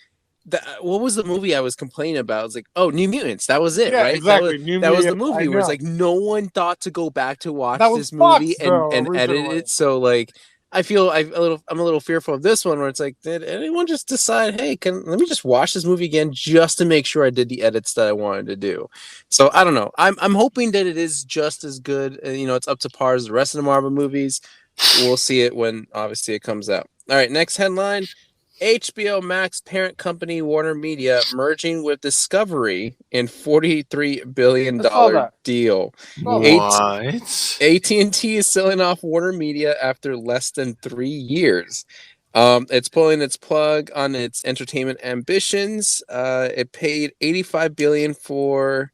what was the movie I was complaining about? It's like, oh, New Mutants. That was it, Yeah, right? exactly. That was the New Mutants, movie I where it's know. like no one thought to go back to watch That was this movie Fox, though, and edit originally. it. So like I'm a little fearful of this one where it's like, did anyone just decide, hey, let me just watch this movie again just to make sure I did the edits that I wanted to do? So I don't know. I'm hoping that it is just as good. It's up to par as the rest of the Marvel movies. We'll see it when obviously it comes out. All right, next headline. HBO Max parent company Warner Media merging with Discovery in $43 billion deal. what? AT&T is selling off Warner Media after less than 3 years. It's pulling its plug on its entertainment ambitions. It paid $85 billion for.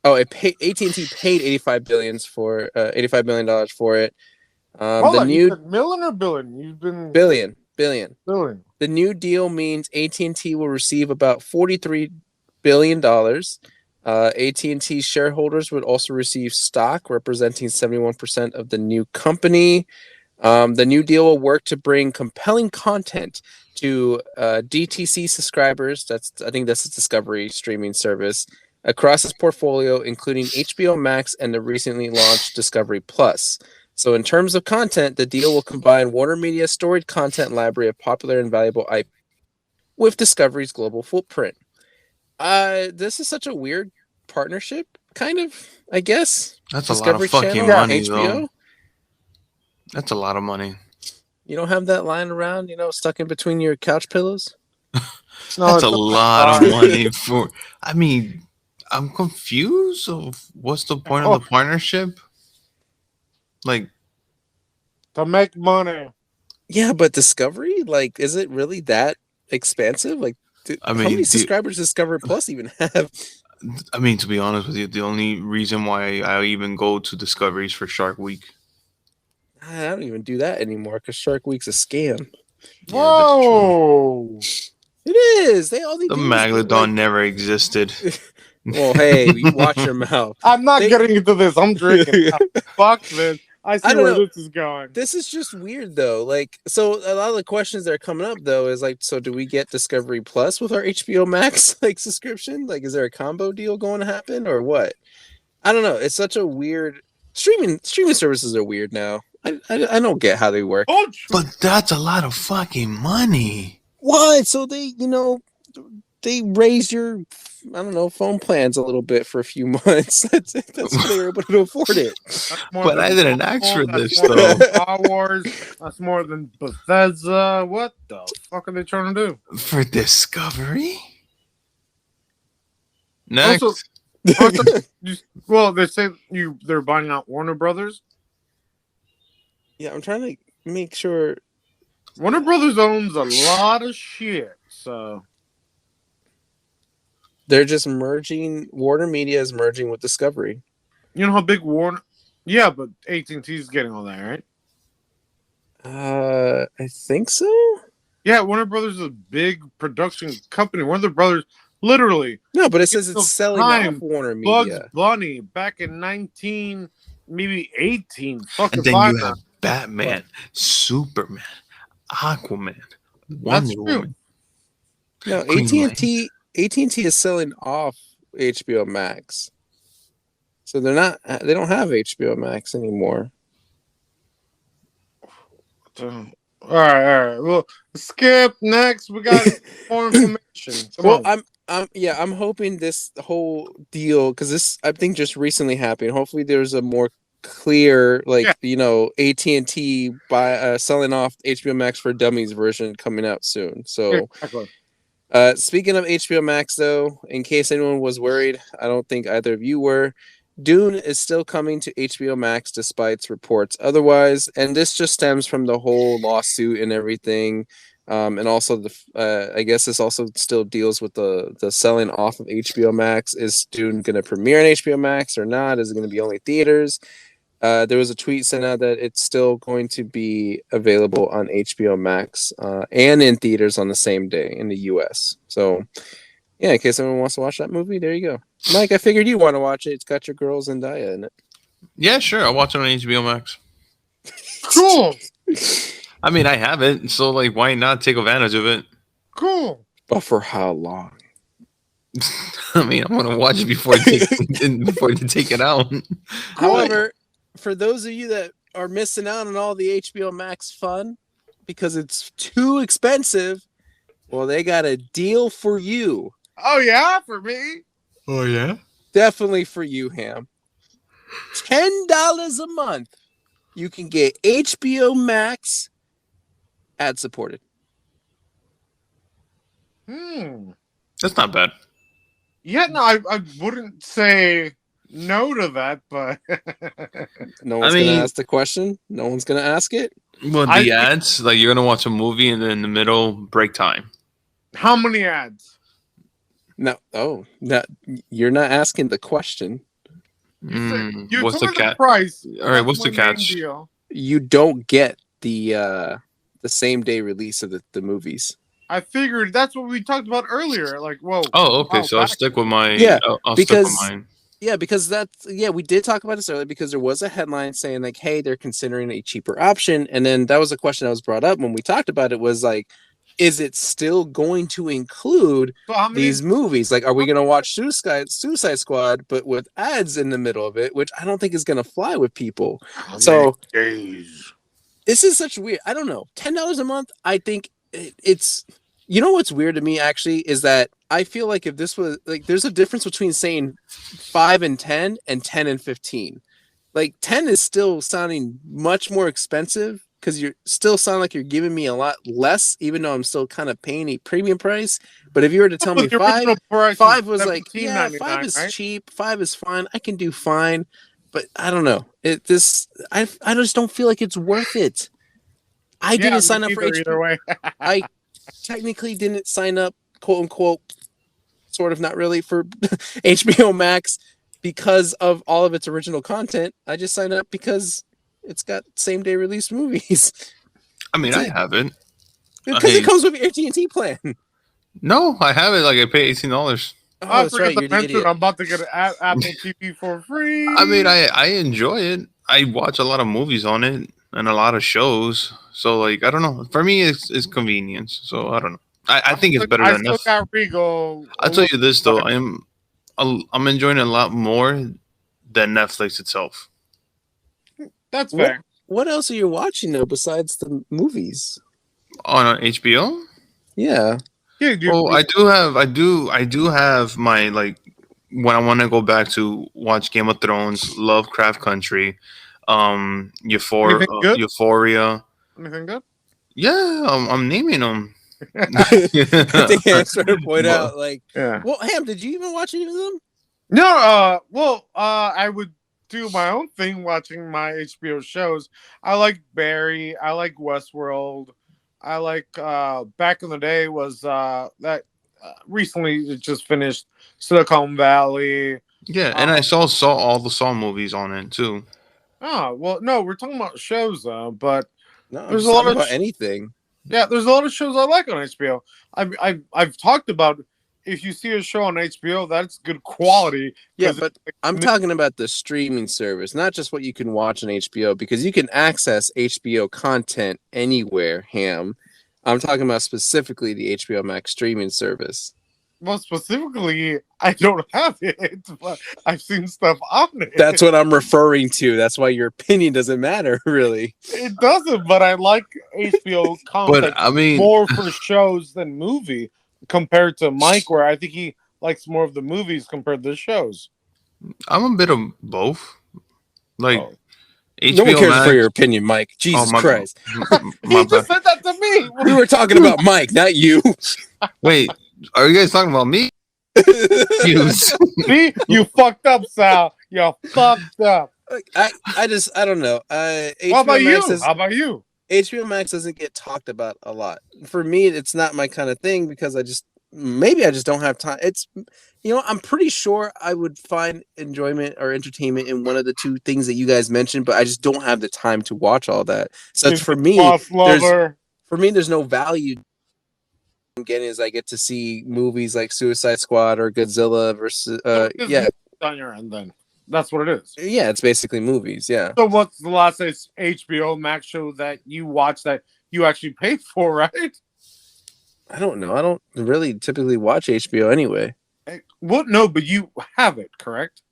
AT&T paid $85 billion for $85 million for it. Hold The on, you new said million or billion? You've been billion. billion. The new deal means AT&T will receive about $43 billion. AT&T shareholders would also receive stock representing 71% of the new company. The new deal will work to bring compelling content to DTC subscribers. I think that's a Discovery streaming service across its portfolio, including HBO Max and the recently launched Discovery Plus. So in terms of content, the deal will combine Warner Media's storied content library of popular and valuable IP with Discovery's global footprint. This is such a weird partnership, kind of, I guess. That's Discovery a lot of fucking Channel, money, HBO. though. That's a lot of money. You don't have that lying around, stuck in between your couch pillows? No, That's a it's lot of money for. I mean, I'm confused of what's the point of the partnership. Like, to make money. Yeah, but Discovery, like, is it really that expensive? Like, I how mean, many subscribers does Discovery Plus even have? I mean, to be honest with you, the only reason why I even go to Discovery is for Shark Week. I don't even do that anymore because Shark Week's a scam. Yeah, that's true. Whoa! It is. They The Megalodon never existed. Well, hey, you watch your mouth. I'm not getting into this. I'm drinking. Fuck this. I see I don't where know. this is going. This is just weird though. Like, so a lot of the questions that are coming up though is like, so do we get Discovery Plus with our HBO Max like subscription? Like, is there a combo deal going to happen or what? I don't know. It's such a weird streaming services are weird now. I don't get how they work. But that's a lot of fucking money. What? So they raise your phone plans a little bit for a few months. That's why they were able to afford it. But I didn't ask for this more though. than Star Wars. That's more than Bethesda. What the fuck are they trying to do? For Discovery? Next. Well, they say they're buying out Warner Brothers. Yeah, I'm trying to make sure. Warner Brothers owns a lot of shit, so They're just merging. Warner Media is merging with Discovery. you know how big Warner. Yeah, but AT&T is getting all that, right? I think so. Yeah, Warner Brothers is a big production company. Warner Brothers Literally. No, but it says it's Of selling time, off Warner Bugs Media. Bunny back in 19, maybe 18. Fucking And then fine. you have Batman, Superman, Aquaman, That's Wonder true. Woman. No, Green AT&T is selling off HBO Max. So they don't have HBO Max anymore. All right. Well, skip next. We got more information. Come Well, on. I'm hoping this whole deal, because this I think just recently happened. Hopefully, there's a more clear, like, AT&T by selling off HBO Max for Dummies version coming out soon. So, Exactly. speaking of HBO Max, though, in case anyone was worried, I don't think either of you were. Dune is still coming to HBO Max despite its reports otherwise, and this just stems from the whole lawsuit and everything. And also I guess this also still deals with the selling off of HBO Max. Is Dune going to premiere on HBO Max or not? Is it going to be only theaters? There was a tweet sent out that it's still going to be available on HBO Max and in theaters on the same day in the US. So, yeah, in case anyone wants to watch that movie, there you go. Mike, I figured you want to watch it. It's got your girl Zendaya in it. Yeah, sure. I'll watch it on HBO Max. Cool. I mean, I have it, so like, why not take advantage of it? Cool. But for how long? I mean, I'm gonna watch it before before they take it out. However, for those of you that are missing out on all the HBO Max fun because it's too expensive, well, they got a deal for you. Oh, yeah? For me? Oh yeah. Definitely for you, Ham. $10 a month. You can get HBO Max ad supported. That's not bad. Yeah, no, I wouldn't say no to that, but No one's gonna ask the question. No one's gonna ask it. Well, the ads, like you're gonna watch a movie and then in the middle break time. How many ads? No, you're not asking the question. You what's told the me the price. All right, what's the my main catch? deal. You don't get the same day release of the movies. I figured that's what we talked about earlier. Like, whoa. Oh, okay. So I'll stick with my. I'll because stick with mine. Yeah, because we did talk about this earlier because there was a headline saying like, hey, they're considering a cheaper option, and then that was a question that was brought up when we talked about it. Was like, is it still going to include these movies? Like, are we going to watch Suicide Squad, but with ads in the middle of it, which I don't think is going to fly with people. So this is such weird. I don't know. $10 a month. I think it's. You know what's weird to me actually is that I feel like if this was like, there's a difference between saying 5 and 10 and 10 and 15. Like 10 is still sounding much more expensive because you're still sound like you're giving me a lot less, even though I'm still kind of paying a premium price. But if you were to tell me 5 was like, yeah, 5 is cheap, 5 is fine, I can do fine. But I don't know. I just don't feel like it's worth it. I didn't sign up for HBO. I technically didn't sign up, quote unquote, sort of, not really, for HBO Max because of all of its original content. I just signed up because it's got same day release movies. I mean, I haven't. Because it comes with your AT&T plan. No, I haven't. Like, I pay $18. Oh, that's right. You're the idiot. I'm about to get an Apple TV for free. I mean, I enjoy it. I watch a lot of movies on it and a lot of shows. So, like, I don't know. For me, it's convenience. So, I don't know. I think it's better than Netflix. Got Regal. I'll tell you this, though. I'm enjoying it a lot more than Netflix itself. That's fair. What else are you watching, though, besides the movies? On HBO? Yeah. Oh, I do have my, like, when I want to go back to watch Game of Thrones, Lovecraft Country, Euphoria. Anything good? Yeah, I'm naming them. I think I started to point out, like, well, Ham, did you even watch any of them? No, I would do my own thing watching my HBO shows. I like Barry. I like Westworld. I like back in the day was that recently it just finished Silicon Valley. Yeah, and I saw all the Saw movies on it too. Oh, well, no, we're talking about shows though, but no, there's a lot of anything. Yeah, there's a lot of shows I like on HBO. I've talked about if you see a show on HBO, that's good quality. Yeah, 'cause but it's, like, I'm talking about the streaming service, not just what you can watch on HBO, because you can access HBO content anywhere, Ham. I'm talking about specifically the HBO Max streaming service. well, specifically, I don't have it, but I've seen stuff on it. That's what I'm referring to. That's why your opinion doesn't matter, really. It doesn't, but I like HBO But content I mean, more for shows than movie compared to Mike, where I think he likes more of the movies compared to the shows. I'm a bit of both. Like Oh. No one HBO cares for Max. your opinion, Mike. Jesus Christ. He my just bad. said that to me. We were talking about Mike, not you. Wait, are you guys talking about me? Confused. See, you fucked up, Sal. You fucked up. I don't know. How about you? How about you? HBO Max doesn't get talked about a lot. For me, it's not my kind of thing because I just don't have time. It's I'm pretty sure I would find enjoyment or entertainment in one of the two things that you guys mentioned, but I just don't have the time to watch all that. So it's, Boss lover. there's no value I'm getting as I get to see movies like Suicide Squad or Godzilla versus On your end, then that's what it is. yeah, it's basically movies. Yeah. So, what's the last HBO Max show that you watched that you actually paid for? Right? I don't know. I don't really typically watch HBO anyway. What? No, but you have it, correct?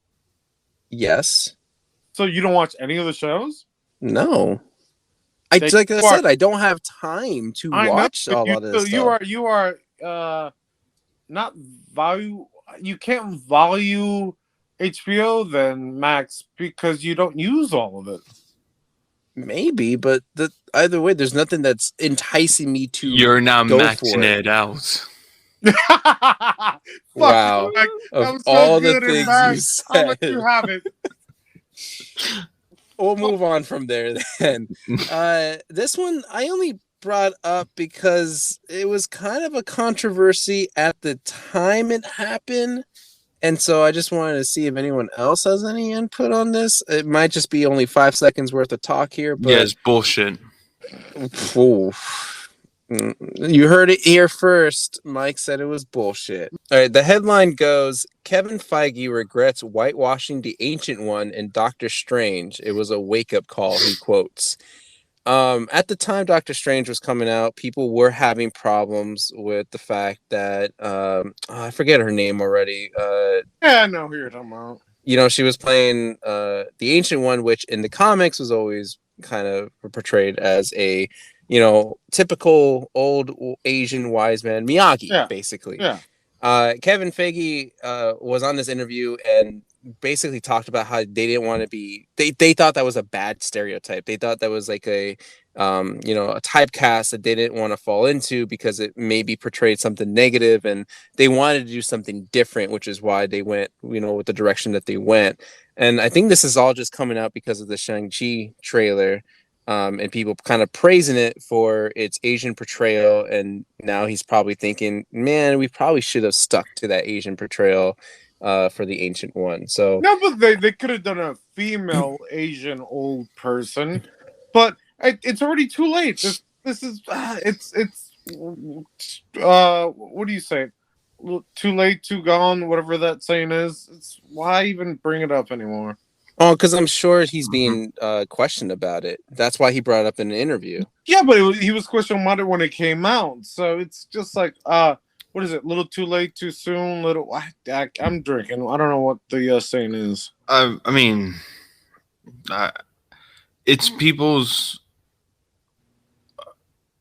Yes. So you don't watch any of the shows? No. Like I said, I don't have time to watch a lot of this stuff. You are not value. You can't value HBO then, Max, because you don't use all of it. Maybe, but either way, there's nothing that's enticing me to. You're not go maxing for it out. Wow! Max, of all the things you said, I'll let you have it. We'll move on from there then. This one I only brought up because it was kind of a controversy at the time it happened. And so I just wanted to see if anyone else has any input on this. It might just be only 5 seconds worth of talk here. But Yeah, it's bullshit. You heard it here first. Mike said it was bullshit. All right, the headline goes, Kevin Feige regrets whitewashing the Ancient One in Doctor Strange. It was a wake-up call, he quotes. At the time Doctor Strange was coming out, people were having problems with the fact that I forget her name already. Yeah, I know who you're talking about. She was playing the Ancient One, which in the comics was always kind of portrayed as a typical old Asian wise man, Miyagi, basically. Yeah. Kevin Feige was on this interview and basically talked about how they didn't want to be. They thought that was a bad stereotype. They thought that was like a typecast that they didn't want to fall into because it maybe portrayed something negative, and they wanted to do something different, which is why they went, with the direction that they went. And I think this is all just coming out because of the Shang-Chi trailer. And people kind of praising it for its Asian portrayal, and now he's probably thinking, man, we probably should have stuck to that Asian portrayal for the Ancient One. So no, but they could have done a female Asian old person, but it's already too late. This is it's what do you say? Too late, too gone, whatever that saying is. It's why even bring it up anymore? Oh, because I'm sure he's being questioned about it. That's why he brought it up in an interview. Yeah, but he was questioned about it when it came out. So it's just like, what is it? Little too late, too soon. I'm drinking. I don't know what the saying is. I mean, it's people's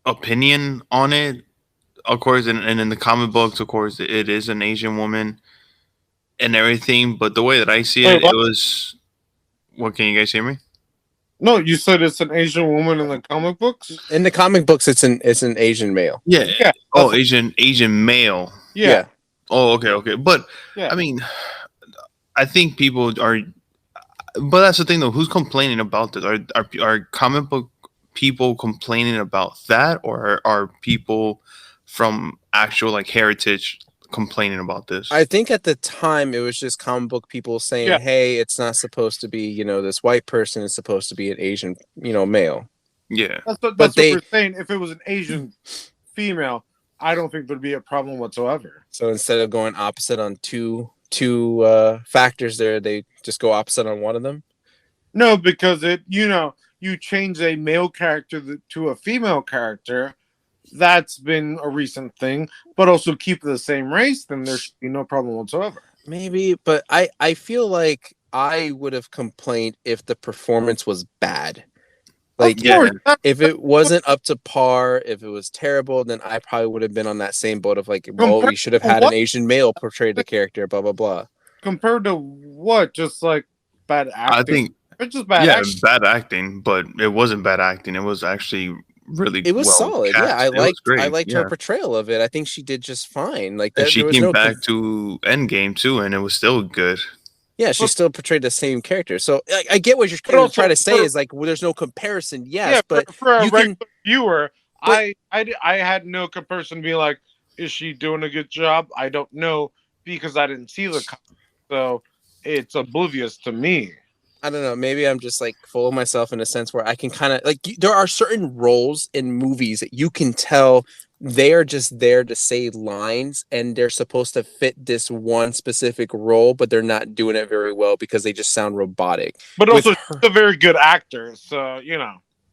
opinion on it, of course, and in the comic books, of course, it is an Asian woman and everything. But the way that I see it, it was. What, can you guys hear me? No, you said it's an Asian woman in the comic books? In the comic books, it's an Asian male. Yeah. Oh, Asian male. Yeah. Oh, okay. But I mean, I think people are. But that's the thing, though. Who's complaining about this? Are comic book people complaining about that, or are people from actual heritage complaining about this? I think at the time it was just comic book people saying, hey, it's not supposed to be, this white person, is supposed to be an Asian, male. Yeah. That's what we're saying. If it was an Asian female, I don't think there'd be a problem whatsoever. So instead of going opposite on two factors there, they just go opposite on one of them. No, because you change a male character to a female character. That's been a recent thing, but also keep the same race, then there should be no problem whatsoever. Maybe, but I feel like I would have complained if the performance was bad. Like, Of course, if it wasn't up to par, if it was terrible, then I probably would have been on that same boat of like, well, compared you should have to had an what? Asian male portray the character, blah blah blah. Compared to what? Just like bad I acting. think, It's just bad yeah, acting. bad acting, but it wasn't bad acting. It was actually really It was well solid. Yeah, cast. It was I great. liked her Yeah. portrayal of it. I think she did just fine. Like And that, she there was came no back to Endgame too, and it was still good. yeah, she But, still portrayed the same character. So I get what you're but also trying to say for, is like, well, there's no comparison. yeah, Yes, but for a you regular can. viewer, But I had no comparison to be like, is she doing a good job? I don't know because I didn't see the comic, so it's oblivious to me. I don't know. Maybe I'm just like full of myself in a sense where I can kind of like there are certain roles in movies that you can tell they are just there to say lines and they're supposed to fit this one specific role, but they're not doing it very well because they just sound robotic. But With also, she's her, a very good actor, so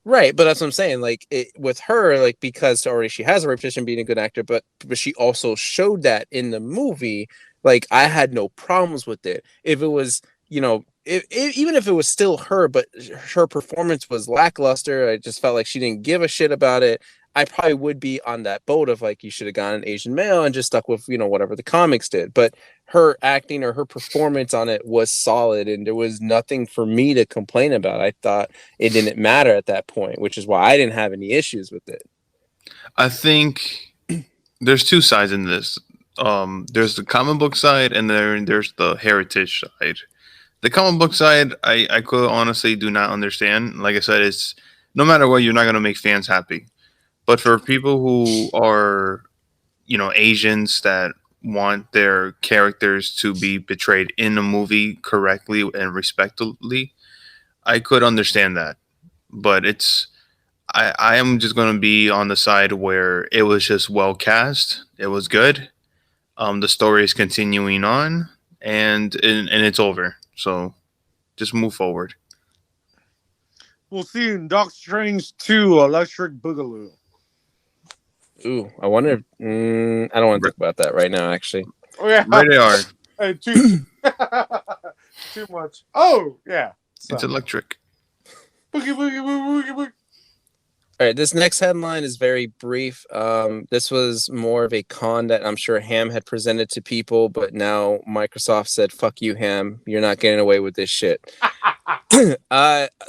right? But that's what I'm saying. Like with her, like because already she has a reputation being a good actor, but she also showed that in the movie. Like I had no problems with it. If it was, even if it was still her, but her performance was lackluster, I just felt like she didn't give a shit about it. I probably would be on that boat of like you should have gone an Asian male and just stuck with whatever the comics did. But her acting or her performance on it was solid, and there was nothing for me to complain about. I thought it didn't matter at that point, which is why I didn't have any issues with it. I think there's two sides in this. There's the comic book side, and then there's the heritage side. The comic book side, I could honestly do not understand. Like I said, it's no matter what, you're not gonna make fans happy. But for people who are, Asians that want their characters to be portrayed in a movie correctly and respectfully, I could understand that. But I am just gonna be on the side where it was just well cast. It was good. The story is continuing on, and it's over. So just move forward. we'll see you in Doctor Strange 2 Electric Boogaloo. Ooh, I wonder. I don't want to Right, think about that right now. Actually, Oh yeah, right they are. too too much. Oh yeah, It's so. electric. Boogie boogie boogie boogie boogie. all right. This next headline is very brief. This was more of a con that I'm sure Ham had presented to people, but now Microsoft said, "Fuck you, Ham. You're not getting away with this shit."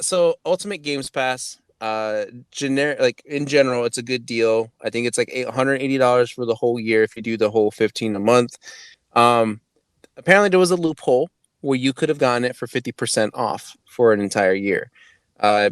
So Ultimate Games Pass, generic, like in general, it's a good deal. I think it's like $180 for the whole year if you do the whole 15 a month. Apparently there was a loophole where you could have gotten it for 50% off for an entire year.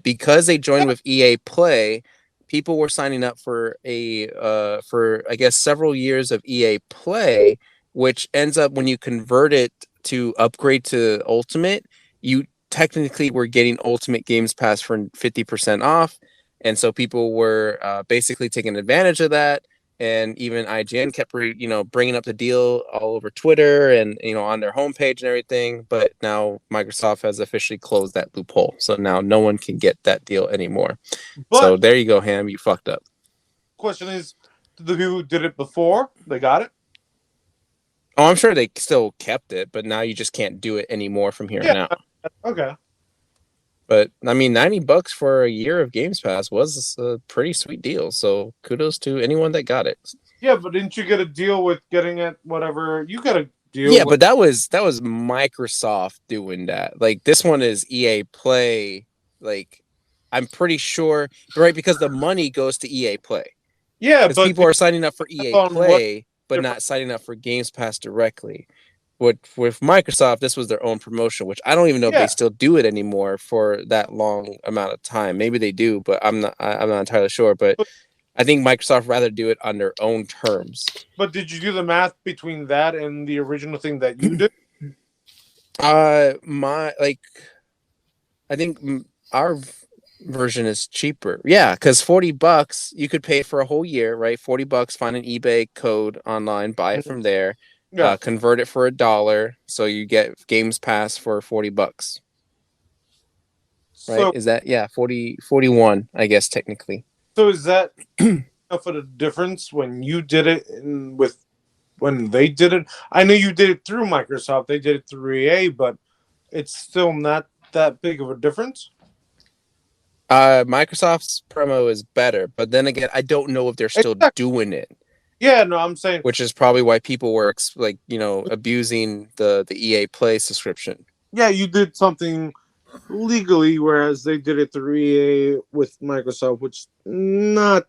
Because they joined with EA Play, people were signing up for for I guess several years of EA Play, which ends up when you convert it to upgrade to Ultimate, you technically were getting Ultimate Games Pass for 50% off, and so people were basically taking advantage of that. And even IGN kept bringing up the deal all over Twitter and on their homepage and everything. But now Microsoft has officially closed that loophole, so now no one can get that deal anymore. So But there you go, Ham. You fucked up. question is, the people who did it before, they got it? Oh, I'm sure they still kept it, but now you just can't do it anymore from here on Yeah. out. Okay. But I mean, $90 for a year of Games Pass was a pretty sweet deal. So kudos to anyone that got it. Yeah, but didn't you get a deal with getting it? Whatever you got a deal. Yeah, with... but that was Microsoft doing that. Like this one is EA Play. Like I'm pretty sure, right? Because the money goes to EA Play. Yeah, Because but people are signing up for EA on what Play, but different- not signing up for Games Pass directly. With Microsoft, this was their own promotion, which I don't even know if Yeah. they still do it anymore for that long amount of time. Maybe they do, but I'm not entirely sure. But I think Microsoft rather do it on their own terms. But did you do the math between that and the original thing that you did? I think our version is cheaper. Yeah, because $40 you could pay for a whole year, right? $40, find an eBay code online, buy it from there, Yeah. convert it for $1, so you get Games Pass for $40. Right? So Is that 41, I guess technically. so is that enough of a difference when you did it and with when they did it? I know you did it through Microsoft, they did it through EA, but it's still not that big of a difference. Microsoft's promo is better, but then again, I don't know if they're still doing it. Yeah, no, I'm saying, which is probably why people were abusing the EA Play subscription. yeah, you did something legally, whereas they did it through EA with Microsoft, which not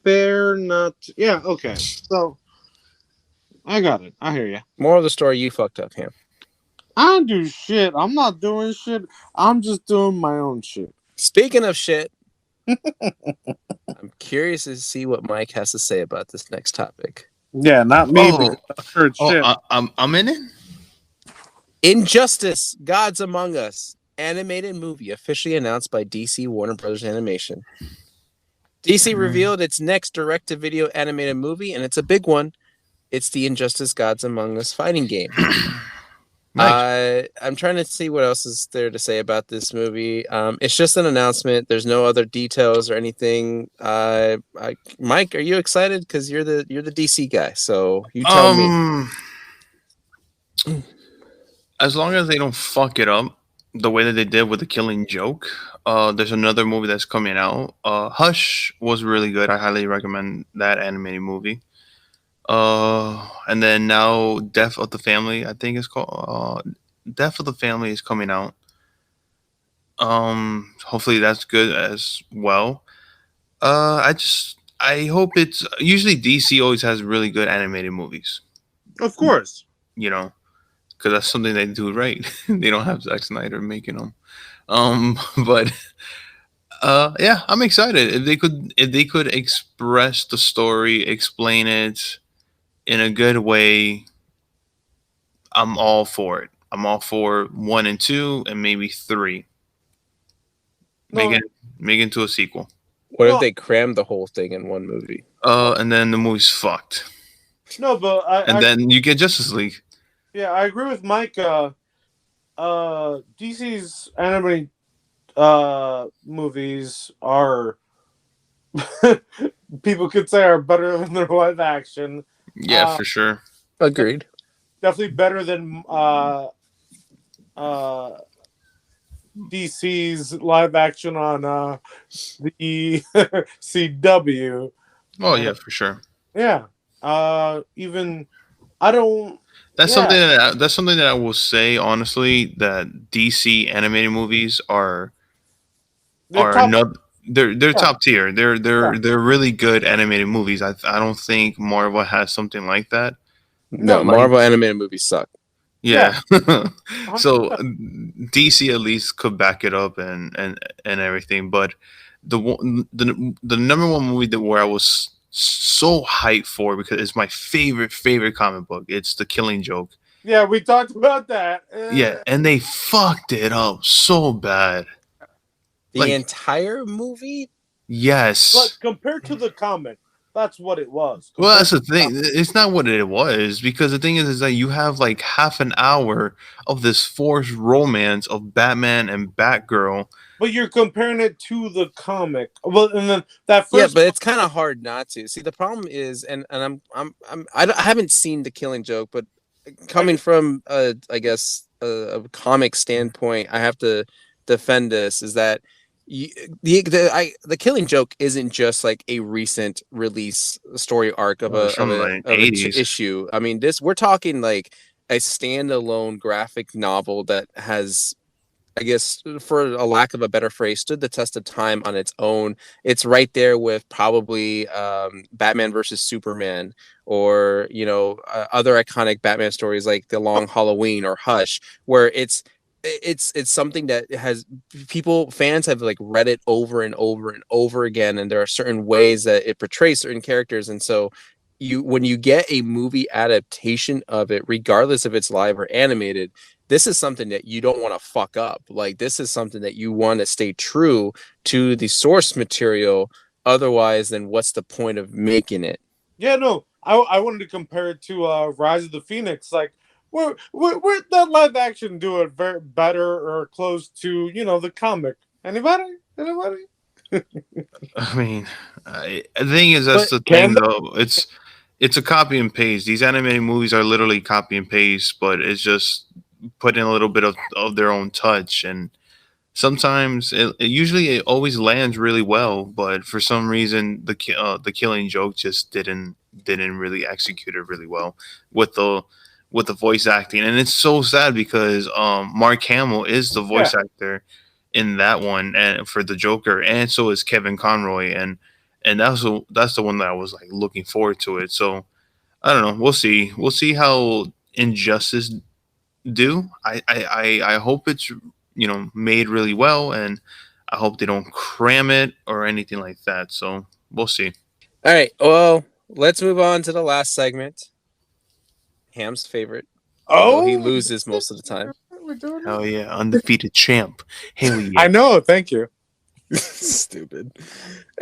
fair. Not okay. So I got it. I hear you. Moral of the story: you fucked up, Ham. I don't do shit. I'm not doing shit. I'm just doing my own shit. Speaking of shit, I'm curious to see what Mike has to say about this next topic. Yeah, not me. Because I heard shit. I'm in it. Injustice: Gods Among Us animated movie officially announced by DC Warner Brothers Animation. DC revealed its next direct-to-video animated movie, and it's a big one. It's the Injustice: Gods Among Us fighting game. Nice. I'm trying to see what else is there to say about this movie. It's just an announcement. There's no other details or anything. Mike, are you excited? Because you're the DC guy, so you tell me. As long as they don't fuck it up the way that they did with The Killing Joke. There's another movie that's coming out. Hush was really good. I highly recommend that animated movie. And then now Death of the Family, I think it's called. Death of the Family is coming out. Hopefully that's good as well. I hope it's usually DC always has really good animated movies. Of course, because that's something they do right. They don't have Zack Snyder making them. But yeah, I'm excited if they could express the story, explain it in a good way. I'm all for it. I'm all for 1 and 2 and maybe 3. Make it into a sequel. What if they crammed the whole thing in one movie? And then the movie's fucked. No, but then you get Justice League. Yeah, I agree with Mike. DC's animated movies are people could say are better than their live action. Yeah, for sure. Agreed. Definitely better than DC's live action on the CW. Oh yeah, for sure. Yeah. Even I don't. That's something that I will say honestly, that DC animated movies are top tier. They're really good animated movies. I don't think Marvel has something like that. No, Marvel animated movies suck. Yeah. So DC at least could back it up and everything. But the number one movie where I was so hyped for, because it's my favorite comic book, it's The Killing Joke. Yeah, we talked about that. Yeah, and they fucked it up so bad. The entire movie? Yes. But compared to the comic, that's what it was. Well, that's the thing. It's not what it was, because the thing is that you have like half an hour of this forced romance of Batman and Batgirl. But you're comparing it to the comic. Well, and then that first. Yeah, but it's kind of hard not to. See, the problem is, and I haven't seen The Killing Joke, but coming from I guess a comic standpoint, I have to defend this. Is that the Killing Joke isn't just like a recent release story arc of an issue. I mean, we're talking like a standalone graphic novel that has, I guess, for a lack of a better phrase, stood the test of time on its own. It's right there with probably Batman versus Superman, or other iconic Batman stories like The Long Halloween or Hush, where it's something that has fans have like read it over and over and over again, and there are certain ways that it portrays certain characters, and so when you get a movie adaptation of it, regardless if it's live or animated, this is something that you don't want to fuck up. Like, this is something that you want to stay true to the source material. Otherwise, then what's the point of making it? Yeah, no, I wanted to compare it to Rise of the Phoenix. Like, where that live action do it very better or close to the comic? Anybody? I mean, the thing is, that's But the can thing, though. It's a copy and paste. These animated movies are literally copy and paste, but it's just putting a little bit of their own touch. And sometimes, it always lands really well, but for some reason, the Killing Joke just didn't really execute it really well with the voice acting. And it's so sad because Mark Hamill is the voice actor in that one and for the Joker, and so is Kevin Conroy, and that's the one that I was like looking forward to it. So I don't know. We'll see how Injustice do. I hope it's made really well, and I hope they don't cram it or anything like that. So we'll see. All right. Well, let's move on to the last segment. Ham's favorite. Although he loses most of the time. We're doing Hell yeah, undefeated champ. Hell yeah. I know. Thank you. Stupid.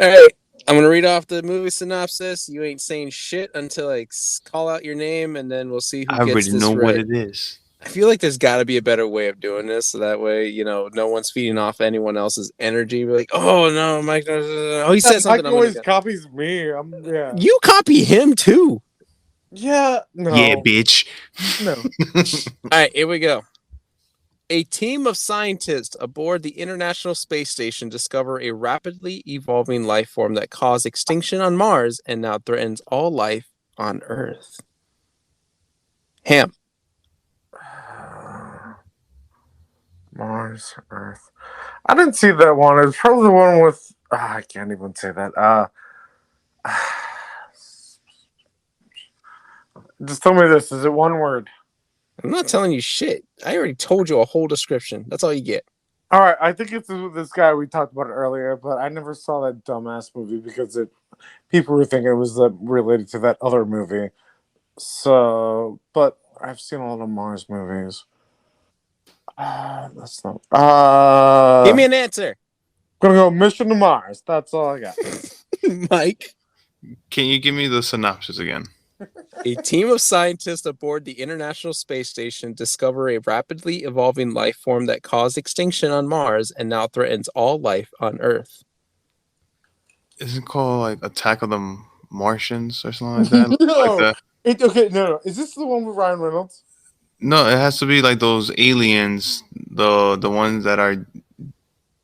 All right. I'm going to read off the movie synopsis. You ain't saying shit until I call out your name, and then we'll see who I gets already this know right. what it is. I feel like there's got to be a better way of doing this, so that way, no one's feeding off anyone else's energy. We're like, oh no, Mike! Oh, he said something. Mike always copies me. Yeah. You copy him too. Yeah. No. Yeah, bitch. No. All right, here we go. A team of scientists aboard the International Space Station discover a rapidly evolving life form that caused extinction on Mars and now threatens all life on Earth. Ham. Mars, Earth. I didn't see that one. It's probably the one with. I can't even say that. Just tell me this. Is it one word? I'm not telling you shit. I already told you a whole description. That's all you get. All right. I think it's this guy we talked about earlier, but I never saw that dumbass movie because people were thinking it was related to that other movie. So, but I've seen a lot of Mars movies. That's not. Give me an answer. Gonna go Mission to Mars. That's all I got. Mike. Can you give me the synopsis again? A team of scientists aboard the International Space Station discover a rapidly evolving life form that caused extinction on Mars and now threatens all life on Earth. Isn't it called like Attack of the Martians or something like that? No. Like that? No. Is this the one with Ryan Reynolds? No, it has to be like those aliens, the ones that are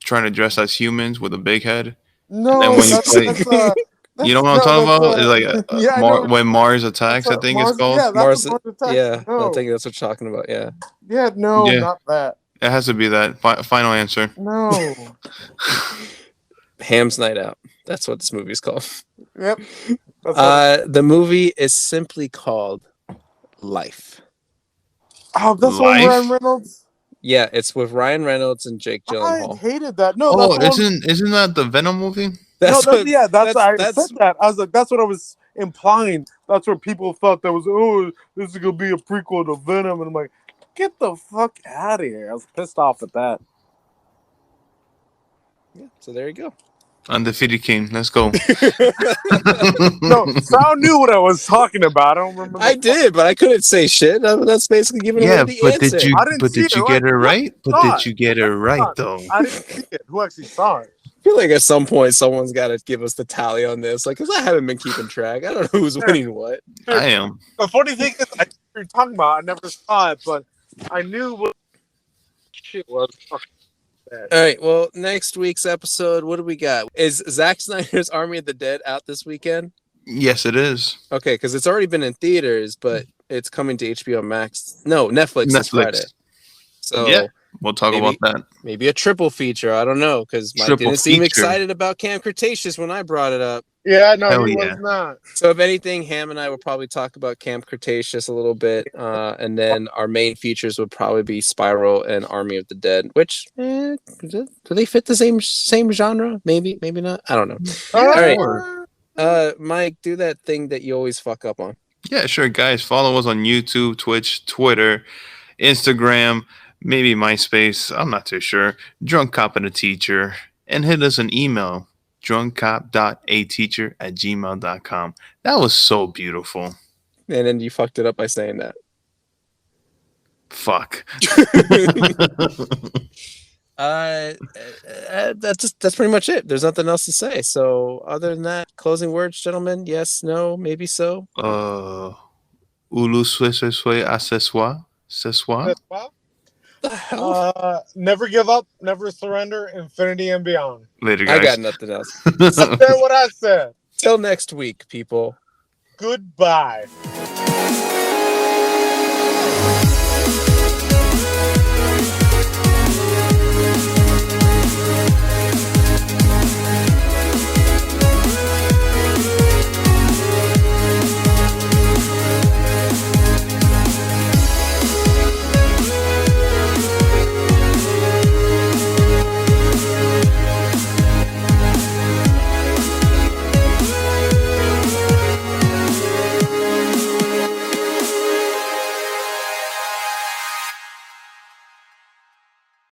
trying to dress as humans with a big head. No, and when you play, you know what I'm talking about? It's like when Mars attacks. I think Mars, it's called. Yeah, Mars. Mars attacks. Yeah, no. I think that's what you're talking about. Yeah. Yeah. No, not that. It has to be that final answer. No. Ham's Night Out. That's what this movie is called. Yep. The movie is simply called Life. Oh, that's one with Ryan Reynolds? Yeah, it's with Ryan Reynolds and Jake Gyllenhaal. I hated that. No, isn't that the Venom movie? I said that. I was like, that's what I was implying. That's where people thought that was, this is gonna be a prequel to Venom, and I'm like, get the fuck out of here. I was pissed off at that. Yeah, so there you go. Undefeated King. Let's go. No, Sal knew what I was talking about. I don't remember. I did, but I couldn't say shit. That's basically giving away the answer. Did you get it right? But did you get it right though? I didn't see it. Who actually saw it? I feel like at some point someone's got to give us the tally on this, like, because I haven't been keeping track. I don't know who's winning what. I am. The funny thing is, I know what you're talking about. I never saw it, but I knew what shit was. All right. Well, next week's episode, what do we got? Is Zack Snyder's Army of the Dead out this weekend? Yes, it is. Okay, because it's already been in theaters, but it's coming to HBO Max. No, Netflix. This Friday. So yeah, we'll talk about that. Maybe a triple feature. I don't know, because Mike didn't seem excited about Camp Cretaceous when I brought it up. Yeah, no, he was not. So if anything, Ham and I will probably talk about Camp Cretaceous a little bit, and then our main features would probably be Spiral and Army of the Dead, which do they fit the same genre? Maybe not. I don't know. All right, Mike, do that thing that you always fuck up on. Yeah, sure, guys. Follow us on YouTube, Twitch, Twitter, Instagram, maybe MySpace. I'm not too sure. Drunk Cop and a Teacher. And hit us an email, drunkcop.ateacher@gmail.com. That was so beautiful. And then you fucked it up by saying that. Fuck. That's pretty much it. There's nothing else to say. So other than that, closing words, gentlemen. Yes, no, maybe so. Ulu sue accessoire. Well, The hell? never give up, never surrender, infinity and beyond. Later, I got guys. nothing else. I said what I said. Till next week, people. Goodbye.